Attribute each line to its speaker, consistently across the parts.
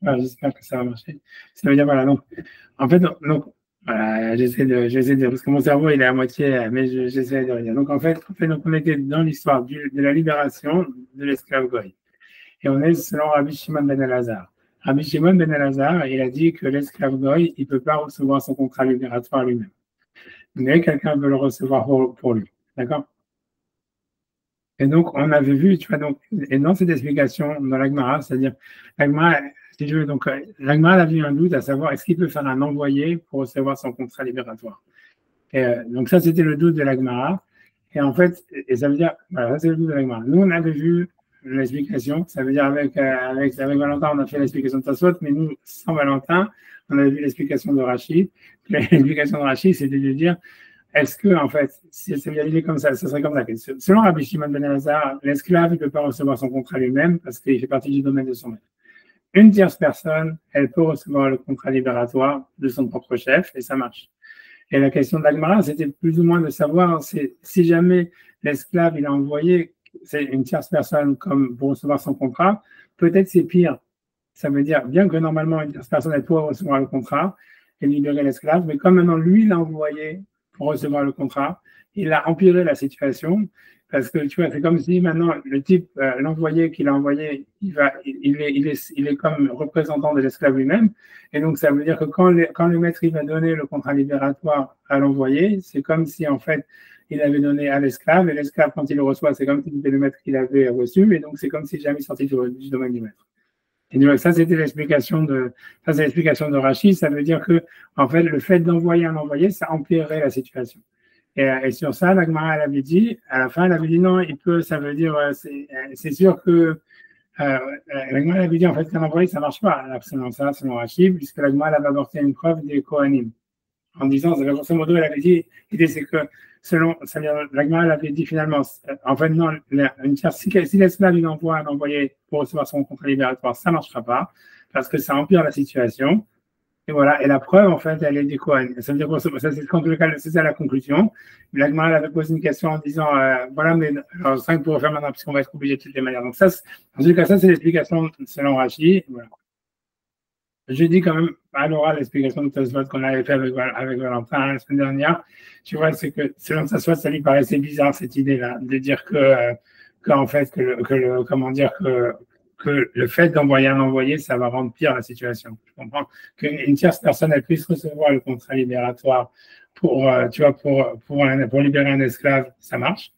Speaker 1: Voilà, j'espère que ça va marcher. Ça veut dire, voilà, donc, en fait, donc voilà, j'essaie de, parce que mon cerveau, il est à moitié, mais j'essaie de rien. Donc, en fait, donc, on était dans l'histoire de la libération de l'esclave Goy. Et on est selon Rabbi Shimon ben Elazar. Rabbi Shimon ben Elazar, il a dit que l'esclave Goy, il ne peut pas recevoir son contrat libératoire lui-même. Mais quelqu'un peut le recevoir pour lui. D'accord? Et donc, on avait vu, tu vois, donc, et dans cette explication dans l'Agmara, c'est-à-dire, l'Agmara, si tu veux, donc, l'Agmara a vu un doute à savoir est-ce qu'il peut faire un envoyé pour recevoir son contrat libératoire. Et, donc, ça, c'était le doute de l'Agmara. Et en fait, et ça veut dire, voilà, ça, c'est le doute de l'Agmara. Nous, on avait vu l'explication, ça veut dire, avec Valentin, on a fait l'explication de Tassot, mais nous, sans Valentin, on avait vu l'explication de Rachid. L'explication de Rachid, c'était de dire, est-ce que, en fait, si c'est validé comme ça serait comme ça. Selon Rabbi Shimon ben Elazar, l'esclave ne peut pas recevoir son contrat lui-même parce qu'il fait partie du domaine de son maître. Une tierce personne, elle peut recevoir le contrat libératoire de son propre chef et ça marche. Et la question de l'Agmara, c'était plus ou moins de savoir si jamais l'esclave, il a envoyé c'est une tierce personne comme pour recevoir son contrat, peut-être c'est pire. Ça veut dire, bien que normalement une tierce personne, elle pourrait recevoir le contrat et libérer l'esclave, mais comme maintenant lui l'a envoyé pour recevoir le contrat, il a empiré la situation parce que tu vois, c'est comme si maintenant le type, l'envoyé qu'il a envoyé, il est comme représentant de l'esclave lui-même. Et donc, ça veut dire que quand le maître il va donner le contrat libératoire à l'envoyé, c'est comme si en fait il avait donné à l'esclave, et l'esclave, quand il le reçoit, c'est comme si c'était le maître qu'il avait reçu, et donc c'est comme si jamais sorti du domaine du maître. Et donc, ça, c'était l'explication de Rachid. Ça veut dire que, en fait, le fait d'envoyer un envoyé, ça empirerait la situation. Et sur ça, l'Agmara, elle avait dit, à la fin, elle avait dit non, il peut, ça veut dire, c'est sûr que, l'Agmara, elle avait dit, en fait, qu'un envoyé, ça ne marche pas, selon ça, selon Rachid, puisque l'Agmara, elle avait apporté une preuve des Kohanim. En disant, grosso modo, elle avait dit, l'idée, c'est que, selon, l'Agmara, elle avait dit finalement, en fait, non, si l'esclave, il envoie un envoyé pour recevoir son contrat libératoire, ça ne marchera pas, parce que ça empire la situation. Et voilà, et la preuve, en fait, elle est des Kohen. Ça veut dire que c'est ça la conclusion. L'Agma avait posé une question en disant, voilà, mais alors, 5 pour refaire maintenant, puisqu'on va être obligé de toutes les manières. Donc, ça, en tout cas, ça, c'est l'explication selon Rachid. Voilà. Je dis quand même à l'oral l'explication de Tosfot qu'on avait fait avec Valentin la semaine dernière. Tu vois, c'est que selon Tosfot, ça lui paraissait bizarre cette idée-là, de dire en fait, comment dire, que le fait d'envoyer un envoyé, ça va rendre pire la situation. Je comprends qu'une tierce personne, elle puisse recevoir le contrat libératoire pour, tu vois, pour libérer un esclave, ça marche.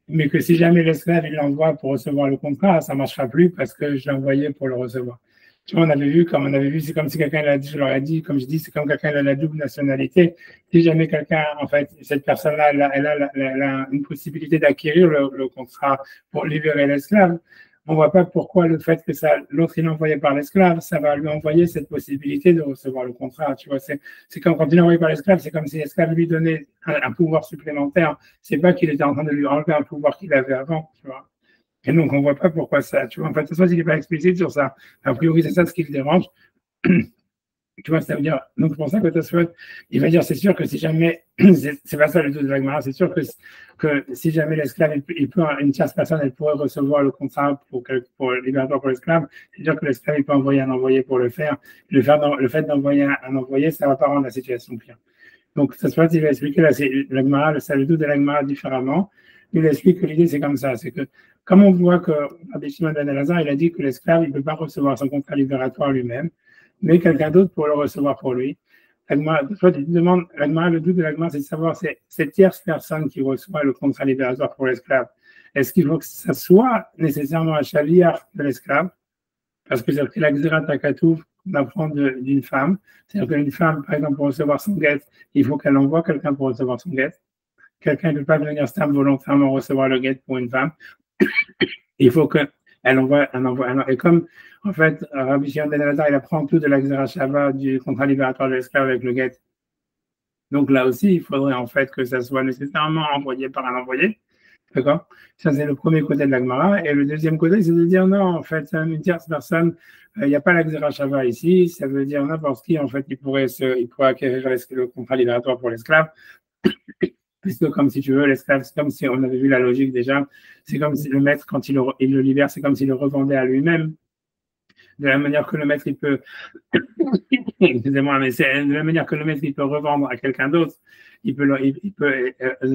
Speaker 1: Mais que si jamais l'esclave, il l'envoie pour recevoir le contrat, ça ne marchera plus parce que je l'ai envoyé pour le recevoir. Tu vois, on avait vu, c'est comme si quelqu'un l'a dit, je leur ai dit, comme je dis, c'est comme quelqu'un a la double nationalité. Si jamais quelqu'un, en fait, cette personne-là, elle a une possibilité d'acquérir le contrat pour libérer l'esclave, on ne voit pas pourquoi le fait que l'autre il est envoyé par l'esclave, ça va lui envoyer cette possibilité de recevoir le contrat. Tu vois, c'est comme quand il est envoyé par l'esclave, c'est comme si l'esclave lui donnait un pouvoir supplémentaire. C'est pas qu'il était en train de lui enlever un pouvoir qu'il avait avant, tu vois. Et donc, on ne voit pas pourquoi ça, tu vois. En fait, c'est ça, il n'est pas explicite sur ça. A priori, c'est ça ce qui le dérange. Tu vois, ça veut dire, donc c'est pour ça que Tosfot, il va dire, c'est sûr que si jamais, c'est pas ça le doute de l'Agmara, c'est sûr que si jamais l'esclave, une tierce personne, elle pourrait recevoir le contrat pour libératoire pour l'esclave, c'est sûr que l'esclave, il peut envoyer un envoyé pour le faire. Le fait d'envoyer un envoyé, ça va pas rendre la situation pire. Donc, Tosfot, il va expliquer l'Agmara, le doute de l'Agmara différemment. Il explique que l'idée, c'est comme ça, c'est que, comme on voit que Rabbi Shimon ben Elazar, il a dit que l'esclave, il ne peut pas recevoir son contrat libératoire lui-même, mais quelqu'un d'autre pour le recevoir pour lui. Le doute de l'Agma, c'est de savoir cette tierce personne qui reçoit le contrat libératoire pour l'esclave. Est-ce qu'il faut que ça soit nécessairement un chaliar de l'esclave? Parce que c'est la Xerat Takatouf qu'on apprend d'une femme. C'est-à-dire qu'une femme, par exemple, pour recevoir son guet, il faut qu'elle envoie quelqu'un pour recevoir son guet. Quelqu'un ne peut pas venir volontairement recevoir le guet pour une femme. Il faut qu'elle envoie un envoi. Et comme, en fait, Rabbi Shimon ben Elazar, il apprend tout de la Xera Shava du contrat libératoire de l'esclave avec le guet. Donc là aussi, il faudrait en fait que ça soit nécessairement envoyé par un envoyé. D'accord? Ça, c'est le premier côté de la Gemara. Et le deuxième côté, c'est de dire non, en fait, une tierce personne, il n'y a pas la Xera Shava ici. Ça veut dire n'importe qui, en fait, il pourrait acquérir le contrat libératoire pour l'esclave. Puisque, comme si tu veux, l'esclave, c'est comme si on avait vu la logique déjà, c'est comme si le maître, quand il le libère, c'est comme s'il le revendait à lui-même. de la manière que le maître, il peut, excusez-moi, mais c'est de la manière que le maître, il peut revendre à quelqu'un d'autre,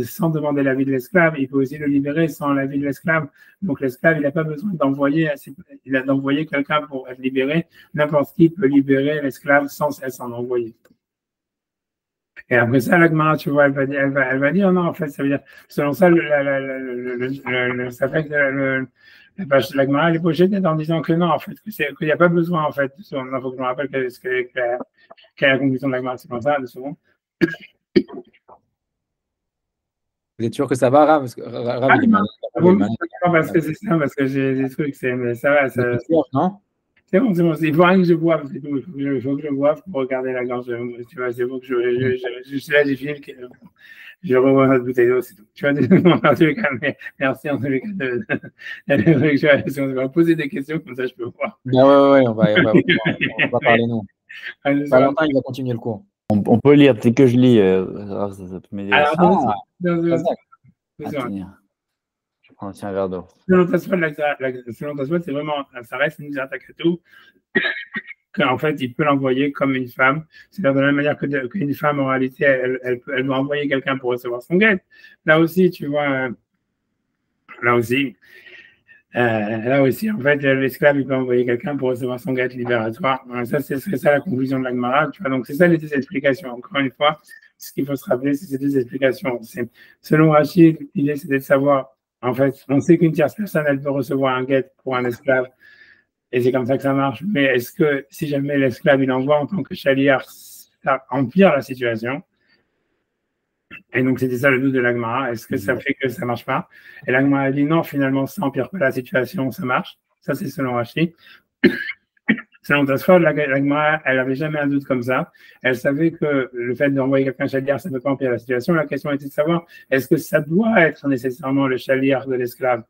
Speaker 1: sans demander l'avis de l'esclave, il peut aussi le libérer sans l'avis de l'esclave. Donc l'esclave, il n'a pas besoin d'envoyer quelqu'un pour être libéré. N'importe qui peut libérer l'esclave sans s'en envoyer. Et après ça, la Gemara, tu vois, elle va dire non, en fait, ça veut dire, selon ça, ça fait que la Gemara, elle est pochée en disant que non, en fait, qu'il n'y a pas besoin, en fait. Il faut que je me rappelle quelle est la conclusion de la Gemara, c'est comme ça, de souvent.
Speaker 2: Vous êtes sûr que ça va, Rav? Parce que Rav, il est malade.
Speaker 1: Parce que c'est ça, parce que j'ai des trucs, mais ça va.
Speaker 2: Non?
Speaker 1: C'est bon. Il faut rien que je boive, c'est tout. Il faut que je boive pour regarder la gorge. Tu vois, c'est bon que je suis là, j'ai fini. Je revois notre bouteille d'eau, c'est tout. Tu vois, en tous les cas, merci en tous les cas si on va poser des questions, comme ça je peux voir.
Speaker 2: Ouais, on va parler, nous. Valentin, il va continuer le cours.
Speaker 3: On peut lire, c'est que je lis, ça peut m'aider.
Speaker 1: Alors,
Speaker 3: je prends aussi un verre d'eau.
Speaker 1: Selon ta soit, c'est vraiment, ça reste une Zatakatou, qu'en fait, il peut l'envoyer comme une femme. C'est-à-dire de la même manière qu'une femme, en réalité, elle doit envoyer quelqu'un pour recevoir son guet. Là aussi, tu vois, là aussi, en fait, l'esclave, il peut envoyer quelqu'un pour recevoir son guet libératoire. Ça, c'est ça la conclusion de la Gemara, tu vois. Donc, c'est ça les deux explications. Encore une fois, ce qu'il faut se rappeler, c'est ces deux explications. Selon Rachid, l'idée, c'était de savoir, en fait, on sait qu'une tierce personne, elle peut recevoir un guet pour un esclave, et c'est comme ça que ça marche. Mais est-ce que si jamais l'esclave, il envoie en tant que chaliar, ça empire la situation? Et donc, c'était ça le doute de la Gemara. Est-ce que ça fait que ça marche pas? Et la Gemara a dit non, finalement, ça empire pas la situation, ça marche. Ça, c'est selon Rachid. Selon Tosfot, la Gemara, elle n'avait jamais un doute comme ça. Elle savait que le fait d'envoyer quelqu'un chaliar, ça ne peut pas empirer la situation. La question était de savoir, est-ce que ça doit être nécessairement le chaliar de l'esclave?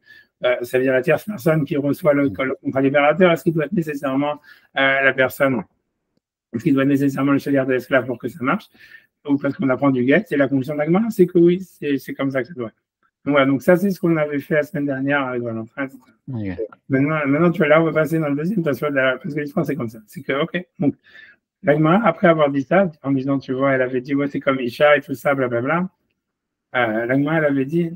Speaker 1: Ça veut dire la tierce personne qui reçoit le contrat libérateur, est-ce qu'il doit être nécessairement la personne? Est-ce qu'il doit être nécessairement le chaliar de l'esclave pour que ça marche? Ou parce qu'on apprend du guet? Et la conclusion de la Gemara, c'est que oui, c'est comme ça que ça doit être. Donc, voilà, donc ça, c'est ce qu'on avait fait la semaine dernière avec Valentin. Okay. Maintenant, tu vois, là, on va passer dans le deuxième, parce que l'histoire, c'est comme ça. C'est que, OK, donc, la Gemara, après avoir dit ça, en disant, tu vois, elle avait dit, ouais, c'est comme Isha et tout ça, blablabla, la Gemara, elle avait dit,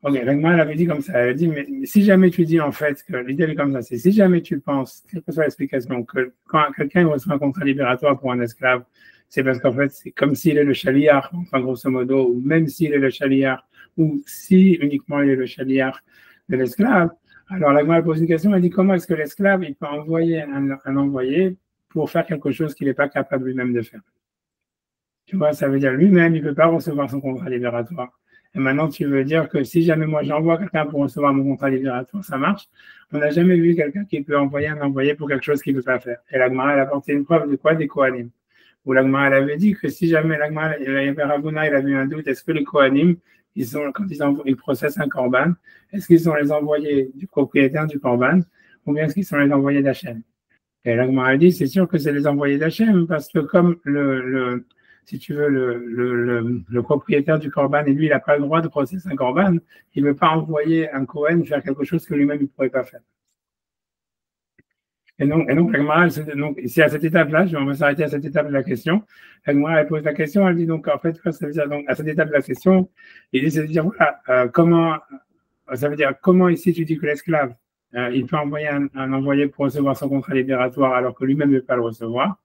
Speaker 1: OK, la Gemara, elle avait dit comme ça, elle a dit, mais si jamais tu dis, en fait, que l'idée est comme ça, c'est si jamais tu penses, quelle que soit l'explication, que quand quelqu'un reçoit un contrat libératoire pour un esclave, c'est parce qu'en fait, c'est comme s'il est le chaliar, enfin, grosso modo, ou même s'il est le chaliar, ou si uniquement il est le chaliar de l'esclave. Alors, la Gemara pose une question, elle dit comment est-ce que l'esclave, il peut envoyer un envoyé pour faire quelque chose qu'il n'est pas capable lui-même de faire? Tu vois, ça veut dire lui-même, il ne peut pas recevoir son contrat libératoire. Et maintenant, tu veux dire que si jamais moi j'envoie quelqu'un pour recevoir mon contrat libératoire, ça marche. On n'a jamais vu quelqu'un qui peut envoyer un envoyé pour quelque chose qu'il ne peut pas faire. Et la Gemara, elle a apporté une preuve de quoi? Des Kohanim. Où la Gemara, elle avait dit que si jamais la Gemara, Rabouna, il avait eu un doute, est-ce que les Kohanim, quand ils processent un korban, est-ce qu'ils sont les envoyés du propriétaire du korban ou bien est-ce qu'ils sont les envoyés d'Hachem? Et la Gemara a dit, c'est sûr que c'est les envoyés d'Hachem parce que comme si tu veux, le propriétaire du korban, et lui, il n'a pas le droit de processer un korban, il ne veut pas envoyer un Kohen faire quelque chose que lui-même, il ne pourrait pas faire. Et donc la Gemara, c'est à cette étape-là, on va s'arrêter à cette étape de la question. La Gemara, elle pose la question, elle dit donc, en fait, ça veut dire, donc, à cette étape de la question, l'idée, c'est de dire, voilà, ça veut dire, comment ici tu dis que l'esclave, il peut envoyer un envoyé pour recevoir son contrat libératoire alors que lui-même ne peut pas le recevoir.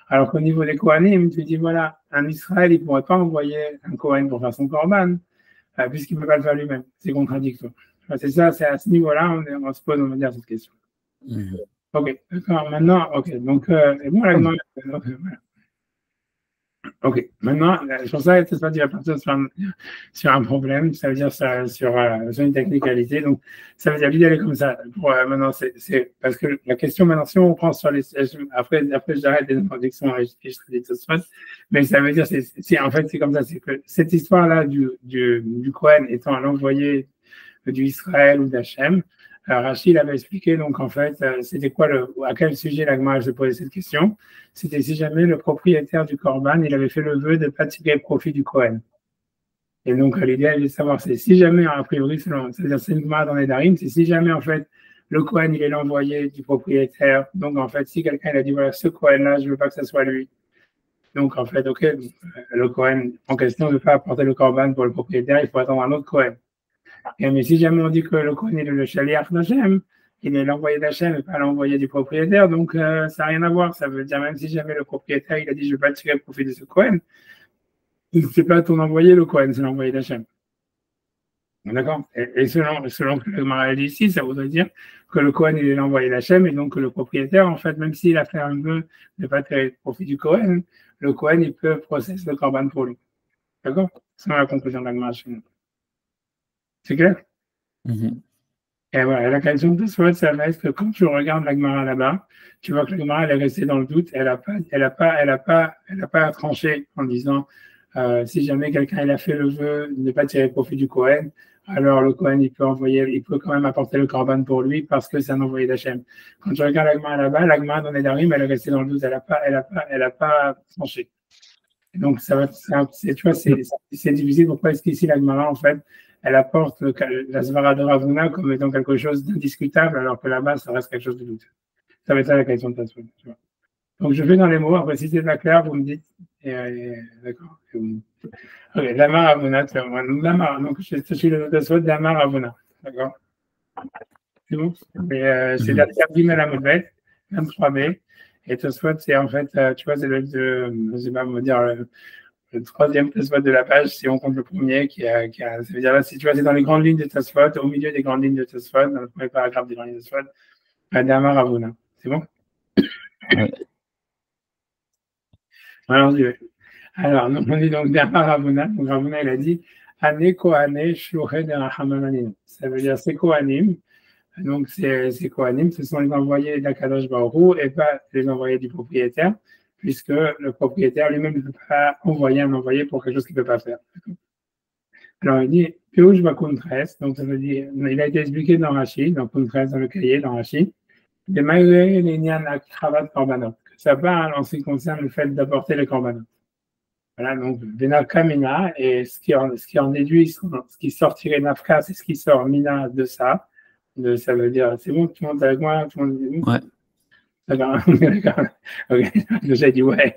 Speaker 1: Alors qu'au niveau des Kohanim, tu dis, voilà, un Israël, il ne pourrait pas envoyer un Kohen pour faire son korban, puisqu'il ne peut pas le faire lui-même. C'est contradictoire. C'est ça, c'est à ce niveau-là, on se pose, on va dire, cette question. OK, d'accord, maintenant, OK, donc, voilà. OK, maintenant, sur ça, c'est pas dire partir sur un problème, ça veut dire sur une technicalité, donc ça veut dire l'idée est comme ça. Maintenant, c'est parce que la question maintenant, si on prend sur les après j'arrête les introductions et je dis tout ça, mais ça veut dire en fait c'est comme ça, c'est que cette histoire-là du Kohen étant l'envoyé du Israël ou d'Hachem, Rachid avait expliqué, donc en fait, c'était quoi à quel sujet la Gemara se posait cette question? C'était si jamais le propriétaire du korban, il avait fait le vœu de ne pas tirer profit du Kohen. Et donc l'idée est de savoir, c'est si jamais, a priori, c'est-à-dire c'est une Gemara dans les Darim, c'est si jamais en fait, le Kohen, il est l'envoyé du propriétaire. Donc, en fait, si quelqu'un il a dit, voilà, ce Kohen-là, je ne veux pas que ce soit lui. Donc, en fait, OK, le Kohen en question ne veut pas apporter le Corban pour le propriétaire, il faut attendre un autre Kohen. Mais si jamais on dit que le Kohen est le Shaliach d'Hachem, il est l'envoyé d'Hachem et pas l'envoyé du propriétaire, donc ça n'a rien à voir. Ça veut dire, même si jamais le propriétaire il a dit, je ne vais pas tirer profit de ce Kohen, c'est pas ton envoyé, le Kohen, c'est l'envoyé d'Hachem. D'accord? Et selon ce que le Gemara dit ici, ça voudrait dire que le Kohen, il est l'envoyé d'Hachem, et donc que le propriétaire, en fait, même s'il a fait un vœu de ne pas tirer profit du Kohen, le Kohen, il peut processer le Corban pour lui. D'accord? C'est la conclusion de la Gemara chez nous. C'est clair? Et voilà, la question de Tosfot, ça va être que quand tu regardes la Gemara là-bas, tu vois que la Gemara, elle est restée dans le doute, elle a pas tranché en disant, si jamais quelqu'un il a fait le vœu de ne pas tirer profit du Kohen, alors le Kohen, il peut quand même apporter le Corban pour lui parce que c'est un envoyé d'Hachem. Quand tu regardes la Gemara là-bas, la Gemara dans Nedarim, elle est restée dans le doute, elle a pas tranché. Et donc, tu vois, c'est difficile. Pourquoi est-ce qu'ici, la Gemara, en fait, elle apporte la Svara de Ravuna comme étant quelque chose d'indiscutable, alors que là-bas, ça reste quelque chose de douteux. Ça va être ça la question de ta soirée. Donc, je fais dans les mots. Après, si c'est pas clair, vous me dites. D'accord. Ok, Damar Ravuna. Donc, je suis le Tasfot Damar Ravuna. D'accord. C'est bon. C'est la terre d'Imel Amodbet, 23b. Et Tosfot, c'est en fait, tu vois, c'est je sais pas me dire, le troisième Tosfot de la page, si on compte le premier, ça veut dire là, si tu vois, c'est dans les grandes lignes de Tosfot, au milieu des grandes lignes de Tosfot, dans le premier paragraphe des grandes lignes de Tosfot, Damar Ravuna. C'est bon? Ouais. Alors, on dit donc Damar Ravuna. Donc, Ravuna, il a dit, Ane Kohané Shloché de Rahamananim. Ça veut dire, c'est Kohanim. Donc, ces Kohanim, ce sont les envoyés d'Akadosh Baruch Hu et pas les envoyés du propriétaire, puisque le propriétaire lui-même ne peut pas envoyer un envoyé pour quelque chose qu'il ne peut pas faire. Alors, il dit, Pirouj Bakun 13, donc ça veut dire, il a été expliqué dans Rashi, dans Kun 13, dans le cahier, dans Rashi, de Maïré, Lénian, Akravat, Korbanot, que ça parle en ce qui concerne le fait d'apporter les Korbanot. Voilà, donc, Benaka Mina, et ce qui en déduit, ce qui sortirait Nafka, c'est ce qui sort Mina de ça. Ça veut dire, c'est bon, tout le monde est avec moi, tout le monde est bon. Ouais. D'accord. Ok, j'ai dit ouais.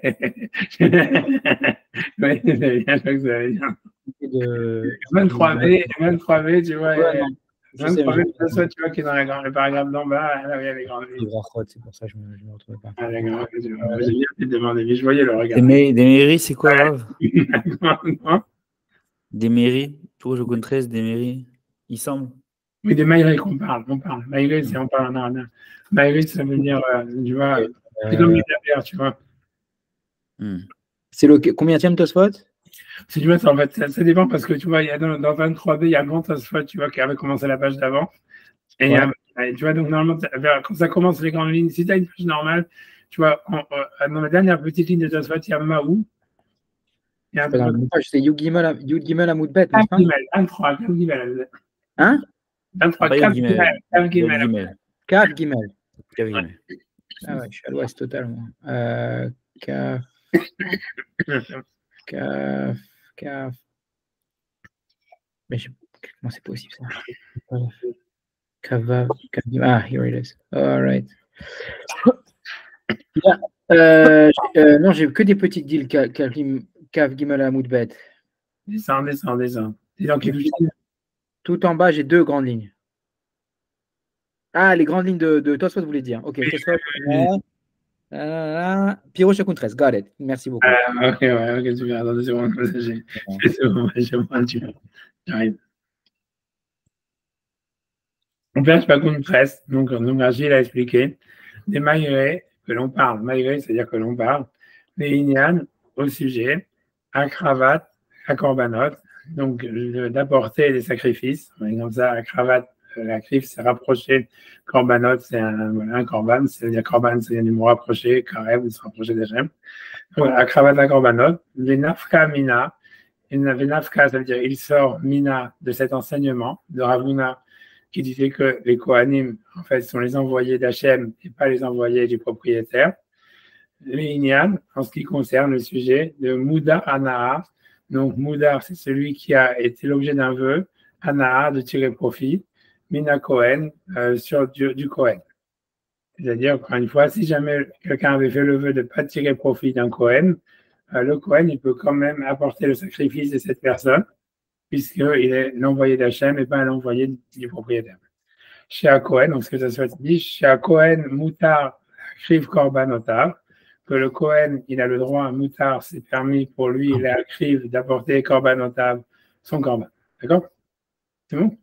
Speaker 1: Ouais, c'est bien, je crois que ça veut dire. 23B, tu vois. Ouais, 23B, tu vois, qui est dans le paragraphe d'en bas, là où il y a les grandes lignes.
Speaker 2: C'est pour ça que je ne me retrouvais pas.
Speaker 1: Ah, d'accord, j'ai bien fait de demander, mais je voyais le regard.
Speaker 3: Des mairies, c'est quoi, Rav? Des mairies, pour je compte 13, des mairies, il semble.
Speaker 1: Oui, des maïrés qu'on parle. Maïré, on parle en arabe. Maïré, ça veut dire, tu vois, c'est comme les affaires, tu vois.
Speaker 2: C'est le combienième Tosfot?
Speaker 1: Si tu vois, en fait, ça dépend parce que tu vois, il y a dans 23b, il y a un grand Tosfot, tu vois, qui avait commencé la page d'avant. Et tu vois, donc normalement, quand ça commence les grandes lignes, si tu as une page normale, tu vois, dans la dernière petite ligne de Tosfot, il y a Maou.
Speaker 2: C'est Yud Gimel Amoudbet,
Speaker 1: n'est-ce pas? 23, 4 Gimel.
Speaker 2: Hein?
Speaker 1: 23, 4 Gimel.
Speaker 2: 4 Gimel. Ah ouais, je suis à l'ouest totalement. Kaf. Mais comment c'est possible ça? Kavav. Ah, here it is. All right. Non, j'ai que des petites deals. Kav Gimel Amoudbet.
Speaker 1: Descends.
Speaker 2: Tout en bas, j'ai 2 grandes lignes. Ah, les grandes lignes de Tosfot, vous voulez dire. Ok, Tosfot. Pirouche Shakun 13, got it. Merci beaucoup.
Speaker 1: Ok, super. Attendez, c'est bon. J'arrive. On pêche Shakun 13, donc Rachid a expliqué. Des maïrés que l'on parle. Maïré, c'est-à-dire que l'on parle. Des ignan au sujet. À cravate, à korbanot. Donc, d'apporter des sacrifices. Par exemple, ça, à cravate. La crif, c'est rapproché. Korbanot, c'est un korban. C'est-à-dire korban, c'est du mot rapproché. Karev, c'est rapproché des gemmes. Voilà, kravat à korbanot. Venafka mina. Venafka, ça veut dire il sort mina de cet enseignement de Ravuna qui disait que les Kohanim, en fait, sont les envoyés d'Hachem et pas les envoyés du propriétaire. Les Inyan, en ce qui concerne le sujet de Moudar Anahar. Donc, Moudar, c'est celui qui a été l'objet d'un vœu. Anahar, de tirer profit. Mina Cohen sur du Cohen. C'est-à-dire, encore une fois, si jamais quelqu'un avait fait le vœu de ne pas tirer profit d'un Cohen, le Cohen, il peut quand même apporter le sacrifice de cette personne, puisqu'il est l'envoyé d'Hachem et pas l'envoyé du propriétaire. Chez Cohen, donc ce que ça soit dit, chez Cohen, Moutar, Kriv Korbanotar, que le Cohen, il a le droit, un Moutar, c'est permis pour lui, il a Kriv d'apporter Korbanotar, son Korban. D'accord? C'est bon?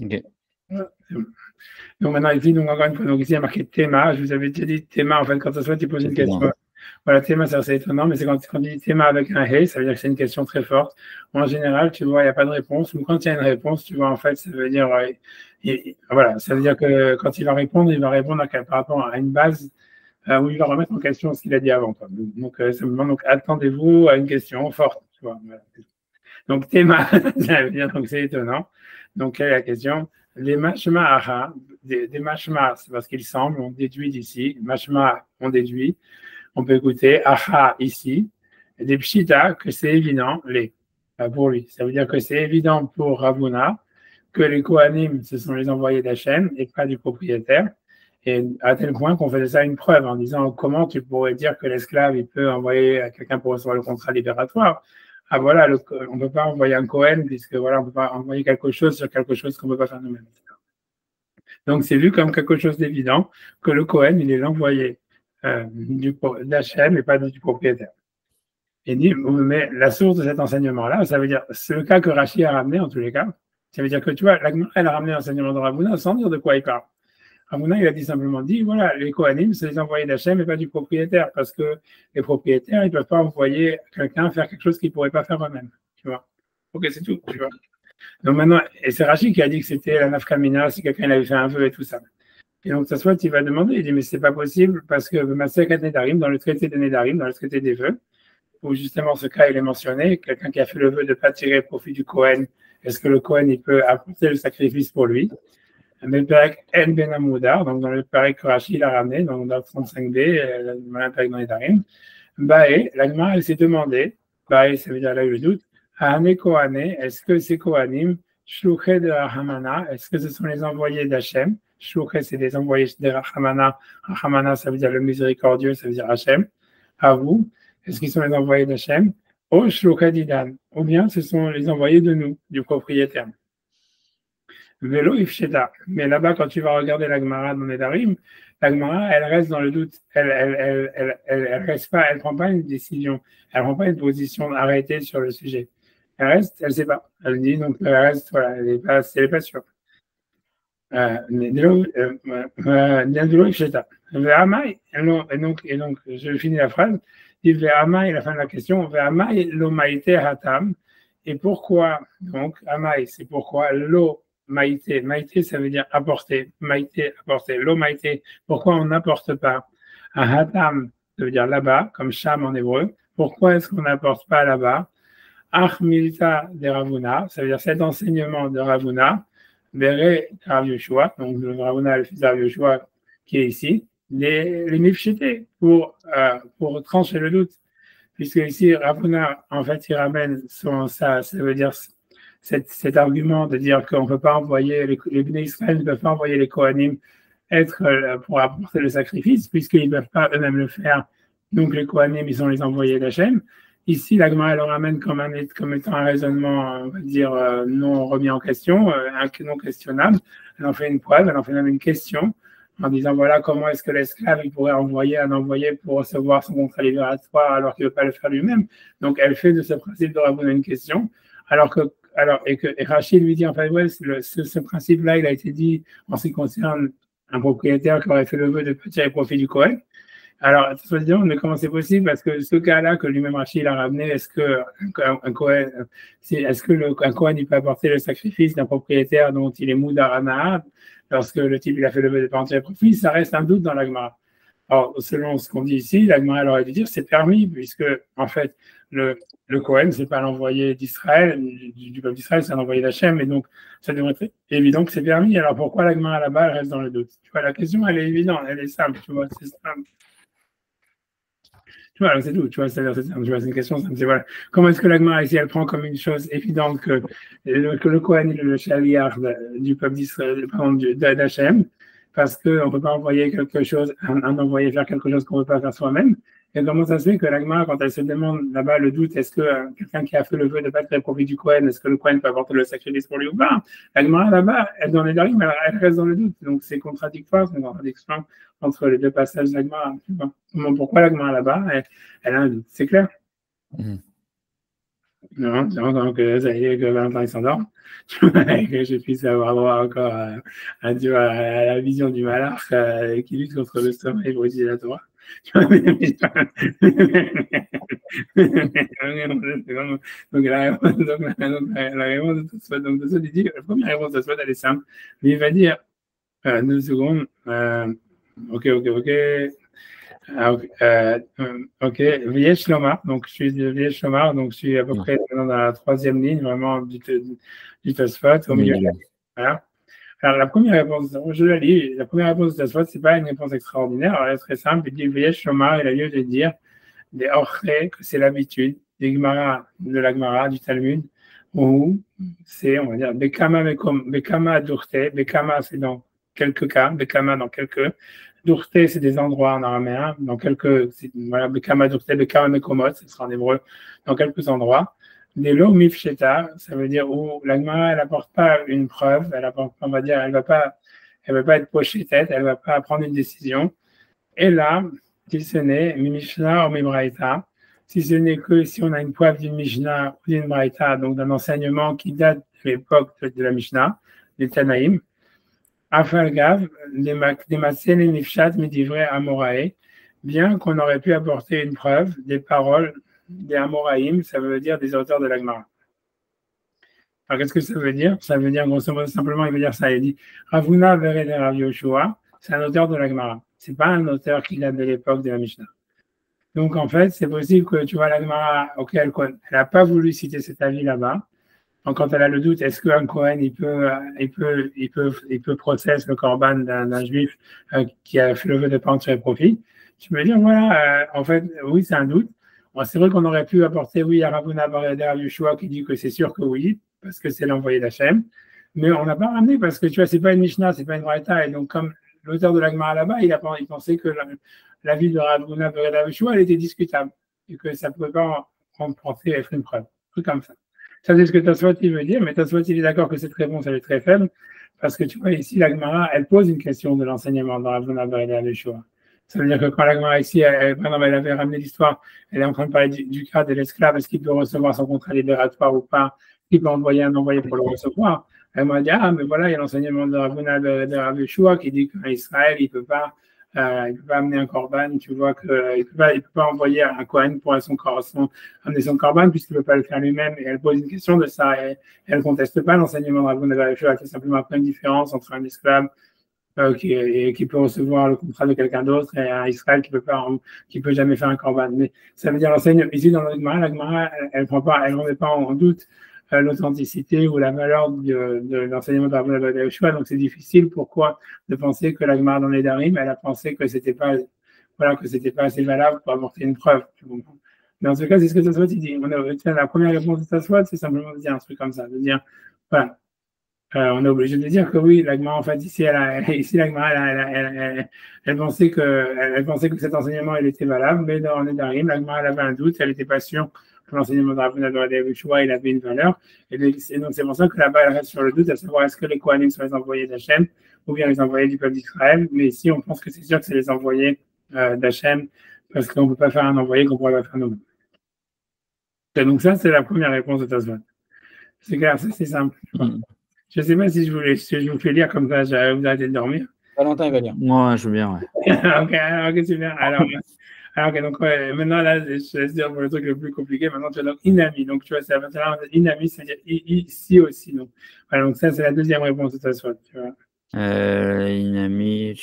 Speaker 2: Ok.
Speaker 1: Ouais, c'est bon. Donc maintenant, ici, donc encore une fois, donc ici, il y a marqué Théma. Je vous avais déjà dit Théma, en fait, quand ça soit, tu poses une question. Voilà, Théma, c'est assez étonnant, mais c'est quand tu dis Théma avec un Hey, ça veut dire que c'est une question très forte. En général, tu vois, il n'y a pas de réponse. Ou quand il y a une réponse, tu vois, en fait, ça veut dire, voilà, ça veut dire que quand il va répondre par rapport à une base où il va remettre en question ce qu'il a dit avant. Quoi. Donc, simplement, donc, attendez-vous à une question forte. Tu vois, voilà. Donc, Théma, ça veut dire, donc c'est étonnant. Donc, quelle est la question? Les mashma aha, des mashma, c'est parce qu'il semble, on déduit d'ici. Mashma, on déduit. On peut écouter aha ici. Et des pshita, que c'est évident, pour lui. Ça veut dire que c'est évident pour Ravuna que les Kohanim, ce sont les envoyés d'Hachem et pas du propriétaire. Et à tel point qu'on faisait ça une preuve en disant comment tu pourrais dire que l'esclave, il peut envoyer à quelqu'un pour recevoir le contrat libératoire. Ah voilà, on ne peut pas envoyer un Cohen puisque voilà, on ne peut pas envoyer quelque chose sur quelque chose qu'on ne peut pas faire nous-mêmes. Donc c'est vu comme quelque chose d'évident que le Cohen, il est l'envoyé d'Hachem et pas du propriétaire. Et dit, mais la source de cet enseignement-là, ça veut dire, c'est le cas que Rashi a ramené en tous les cas. Ça veut dire que tu vois, elle a ramené l'enseignement de Ravuna sans dire de quoi il parle. Ravuna, il a dit simplement dit, voilà, les Kohanim, c'est les envoyés d'Hachem et pas du propriétaire, parce que les propriétaires, ils ne peuvent pas envoyer quelqu'un faire quelque chose qu'ils ne pourraient pas faire eux-mêmes. Tu vois. Ok, c'est tout. Tu vois. Donc maintenant, et c'est Rashi qui a dit que c'était la nafkamina, si quelqu'un avait fait un vœu et tout ça. Et donc, ça soit, il va demander, il dit, mais c'est pas possible, parce que Maseret Nedarim, dans le traité de Nedarim, dans le traité des vœux, où justement ce cas il est mentionné, quelqu'un qui a fait le vœu de ne pas tirer profit du Kohen, est-ce que le Kohen il peut apporter le sacrifice pour lui? Mais le Perek En Ben Amoudar, donc dans le Perek que Rashi l'a ramené, donc dans le 35b, le Perek dans les Darim, Baé, l'Agma elle s'est demandé, Baé ça veut dire là le doute, Hane Kohane, est-ce que c'est Kohanim, Shlouché de Rahamana, est-ce que ce sont les envoyés d'Hachem? Shlouché c'est des envoyés de Rahamana, Rahamana ça veut dire le miséricordieux, ça veut dire Hachem, à vous. Est-ce qu'ils sont les envoyés d'Hachem? Ou bien ce sont les envoyés de nous, du propriétaire. Vélo Ifsheta. Mais là-bas, quand tu vas regarder la Gemara dans les Darim, la Gemara, elle reste dans le doute. Elle reste pas, elle prend pas une décision. Elle prend pas une position arrêtée sur le sujet. Elle reste, elle sait pas. Elle dit, donc, elle reste, voilà, elle est pas sûre. Vélo Ifsheta. Et donc, je finis la phrase. Il dit, la fin de la question, et pourquoi, donc, Amaï, c'est pourquoi l'eau maïté, maïté, ça veut dire apporter, maïté, apporter, l'eau maïté, pourquoi on n'apporte pas un hatam, ça veut dire là-bas, comme sham en hébreu, pourquoi est-ce qu'on n'apporte pas là-bas Ach milita de Ravuna, ça veut dire cet enseignement de Ravuna, Béré Rav Yoshua, donc le Ravuna, le fils de Rav Yoshua, qui est ici, les mifchetés pour trancher le doute. Puisque ici, Ravuna, en fait, il ramène ça veut dire cet argument de dire qu'on ne peut pas envoyer, les Bnei Israël ne peuvent pas envoyer les Kohanim pour apporter le sacrifice, puisqu'ils ne peuvent pas eux-mêmes le faire. Donc les Kohanim, ils sont les envoyés d'Hachem. Ici, la Gemara le ramène comme étant un raisonnement, on va dire, non remis en question, non questionnable. Elle en fait une preuve, elle en fait même une question, en disant voilà comment est-ce que l'esclave il pourrait envoyer un envoyé pour recevoir son contrat libératoire alors qu'il ne veut pas le faire lui-même. Donc elle fait de ce principe de Ravuna une question, et Rachid lui dit en fait ouais, ce principe-là il a été dit en ce qui concerne un propriétaire qui aurait fait le vœu de tirer profit du Kohen. Alors, mais comment c'est possible? Parce que ce cas-là que lui-même Rachid a ramené, est-ce que un Kohen, un Kohen il peut apporter le sacrifice d'un propriétaire dont il est Moudarana lorsque le type il a fait le vœu de tirer profit? Ça reste un doute dans la Gemara. Alors, selon ce qu'on dit ici, la Gemara aurait dû dire c'est permis, puisque en fait, le Kohen, c'est pas l'envoyé d'Israël, du peuple d'Israël, c'est un envoyé d'Hachem, et donc ça devrait être évident que c'est permis. Alors pourquoi la Gemara là-bas, elle reste dans le doute? Tu vois, la question, elle est évidente, elle est simple, tu vois, c'est simple. Tu vois, c'est tout. Tu vois, c'est une question. C'est voilà. Comment est-ce que la Gemara ici, elle prend comme une chose évidente que le Kohen est le chaliar du peuple d'Israël, pardon, d'Hachem, parce qu'on ne peut pas envoyer quelque chose, un envoyé faire quelque chose qu'on ne peut pas faire soi-même. Et comment ça se fait que la Gemara, quand elle se demande là-bas le doute, est-ce que quelqu'un qui a fait le vœu de ne pas tirer profit du Kohen, est-ce que le Kohen peut apporter le sacrifice pour lui ou pas? La Gemara là-bas, elle dans les Darim, elle reste dans le doute. Donc c'est contradictoire, c'est une contradiction entre les deux passages de la Gemara. Pourquoi la Gemara là-bas, elle a un doute, c'est clair? Non, donc ça y est, que Valentin il s'endort, et que je puisse avoir droit encore à la vision du malach qui lutte contre le sommeil pour utiliser la Torah. Donc la réponse de Tosfot, donc Tosfot il dit que la première réponse de Tosfot elle est simple, mais il va dire 2 secondes, ok. Ok, Viesh Lomar, donc je suis Viesh Lomar, donc je suis à peu près dans la 3e ligne vraiment du Tosfot, au milieu. Voilà. Alors la première réponse, je la lis, la première réponse de Tosfot, c'est pas une réponse extraordinaire, alors elle est très simple, il dit Viesh Lomar, il a lieu de dire des orchés, que c'est l'habitude, des Gemara, de la Gemara, du Talmud, où c'est, on va dire, Bekama Durte, Bekama c'est dans quelques cas, Bekama dans quelques, Durte c'est des endroits en araméen, dans quelques, voilà, Bekama Durte, Bekama Mekomot, ce sera en hébreu, dans quelques endroits. Des lo mifsheta, ça veut dire où la Gemara, elle apporte pas une preuve, elle apporte, on va dire, elle va pas être pochée tête, elle va pas prendre une décision. Et là, si ce n'est Mishnah ou Mibraïta, si ce n'est que si on a une preuve d'une Mishnah ou d'une Braïta, donc d'un enseignement qui date de l'époque de la Mishnah, des Tanaïm, Afalgav, des Masen et Nifshat, Midivre Amorae, bien qu'on aurait pu apporter une preuve des paroles des Amoraïm, ça veut dire des auteurs de la Gemara. Alors qu'est-ce que ça veut dire? Ça veut dire, grosso modo, simplement, il veut dire ça. Il dit Ravuna Vered Rav Yoshua, c'est un auteur de la Gemara. C'est pas un auteur qui date de l'époque de la Mishnah. Donc, en fait, c'est possible que, tu vois, la Gemara, ok, elle n'a pas voulu citer cet avis là-bas. Donc, quand elle a le doute, est-ce qu'un Kohen, il peut processer le korban d'un juif qui a fait le vœu de ne pas en tirer profit? Tu peux dire, voilà, en fait, oui, c'est un doute. Bon, c'est vrai qu'on aurait pu apporter, oui, à Ravuna Barader Yushua qui dit que c'est sûr que oui, parce que c'est l'envoyé d'Hachem. Mais on n'a pas ramené parce que, tu vois, c'est pas une Mishnah, c'est pas une Braïta. Et donc, comme l'auteur de la Gemara là-bas, il pensait que l'avis de Ravuna Barader Yushua, elle était discutable. Et que ça ne pouvait pas emporter être une preuve. Un truc comme ça. Ça, c'est ce que Tosfot il veut dire, mais Tosfot il est d'accord que cette réponse elle est très faible, parce que tu vois, ici, la Gemara, elle pose une question de l'enseignement dans Ravuna Barader Yushua. Ça veut dire que quand la Gemara ici, elle avait ramené l'histoire, elle est en train de parler du cas de l'esclave, est-ce qu'il peut recevoir son contrat libératoire ou pas, qu'il peut envoyer un envoyé pour le recevoir. Elle m'a dit, ah, mais voilà, il y a l'enseignement de Ravuna de Rav Yeshua qui dit qu'en Israël, il peut pas amener un korban, tu vois, il peut pas envoyer un Kohen pour amener son korban puisqu'il ne peut pas le faire lui-même. Et elle pose une question de ça, et elle ne conteste pas l'enseignement de Ravuna de Rav Yeshua, qui est simplement une différence entre un esclave qui peut recevoir le contrat de quelqu'un d'autre et un Israël qui peut jamais faire un korban. Mais ça veut dire l'enseignement ici dans la Gemara, elle remet pas en doute l'authenticité ou la valeur de l'enseignement de Ravuna bar Yoshua. Donc c'est difficile pourquoi de penser que la Gemara dans les Darim, elle a pensé que c'était pas assez valable pour apporter une preuve. Tu comprends? Mais en tout cas, c'est ce que Tosfot dit. La première réponse de Tosfot, c'est simplement de dire un truc comme ça, de dire voilà. On est obligé de dire que oui, la Gemara, en fait, ici, la Gemara, elle pensait que cet enseignement, il était valable, mais dans les Darim, la Gemara, elle avait un doute, elle n'était pas sûre que l'enseignement de Ravuna bar Yoshua, il avait une valeur. Et donc, c'est pour ça que là-bas, elle reste sur le doute, à savoir est-ce que les Kohanim sont les envoyés d'Hachem ou bien les envoyés du peuple d'Israël. Mais ici, on pense que c'est sûr que c'est les envoyés d'Hachem, parce qu'on ne peut pas faire un envoyé qu'on pourrait pas faire nous-mêmes. Donc ça, c'est la première réponse de Tosfot. C'est clair, c'est simple. Je ne sais pas si je vous fais lire comme ça, vous arrêtez de dormir.
Speaker 2: Valentin, il va lire.
Speaker 3: Moi, je veux bien, ouais.
Speaker 1: ok, super. Alors, donc, maintenant, là, je laisse dire pour le truc le plus compliqué. Maintenant, tu as donc Inami. Donc, tu vois, Inami, c'est-à-dire ici aussi. Donc, voilà, donc ça, c'est la deuxième réponse de Tosfot, tu vois.
Speaker 3: Inami.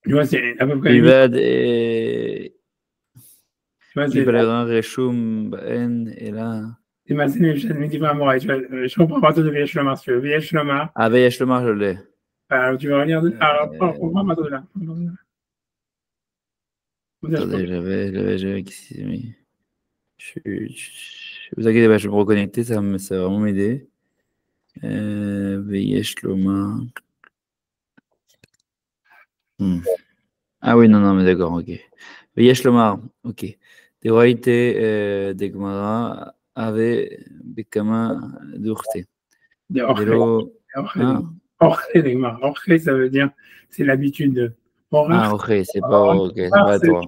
Speaker 1: Tu vois, c'est à peu près.
Speaker 3: Ivad et.
Speaker 1: Tu vois, c'est.
Speaker 3: Reshum, Ben, et là.
Speaker 1: C'est ma scène, je comprends pas tout de Viesh Lomar, si tu veux. Viesh Lomar.
Speaker 3: Ah, Viesh Lomar, je l'ai.
Speaker 1: Alors, tu vas relire de. Alors, comprends pas tout là.
Speaker 3: Attendez, j'avais mais vous inquiétez pas, je vais me reconnecter, ça va vraiment m'aider. Veyesh Loma. Ah oui, non, mais d'accord, ok. Veyesh Lomar, ok. Deoraite de Gemara avait Bekama d'Urte.
Speaker 1: Des orchés.
Speaker 3: Delo.
Speaker 1: Orché, ça veut dire, c'est l'habitude de.
Speaker 3: Ah, ok, c'est pas toi.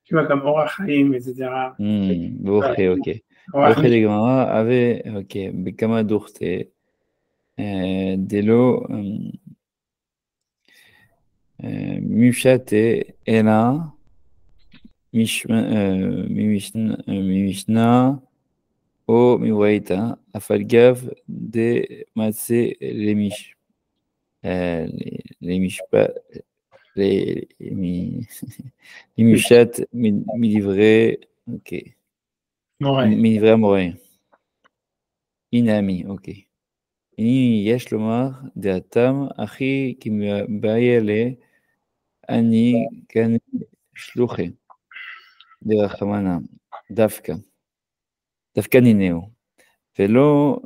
Speaker 1: Tu vois, comme Orachaim, etc.
Speaker 3: Ok. Orche de Gemara avait, ok, Bekama d'Urte. Delo. Mufshate Ela. Mimishna. O Miwaita, Afalgav de Matse Lemish. Les Mishpa, les Mishat, mi livré, ok. Mi livré à Moré. Inami, ok. Ini Yesh Lomar de Atam, Achi qui me baillait Ani Kan Shluche de Rachamana, Dafka. Dafka Nineo. Velo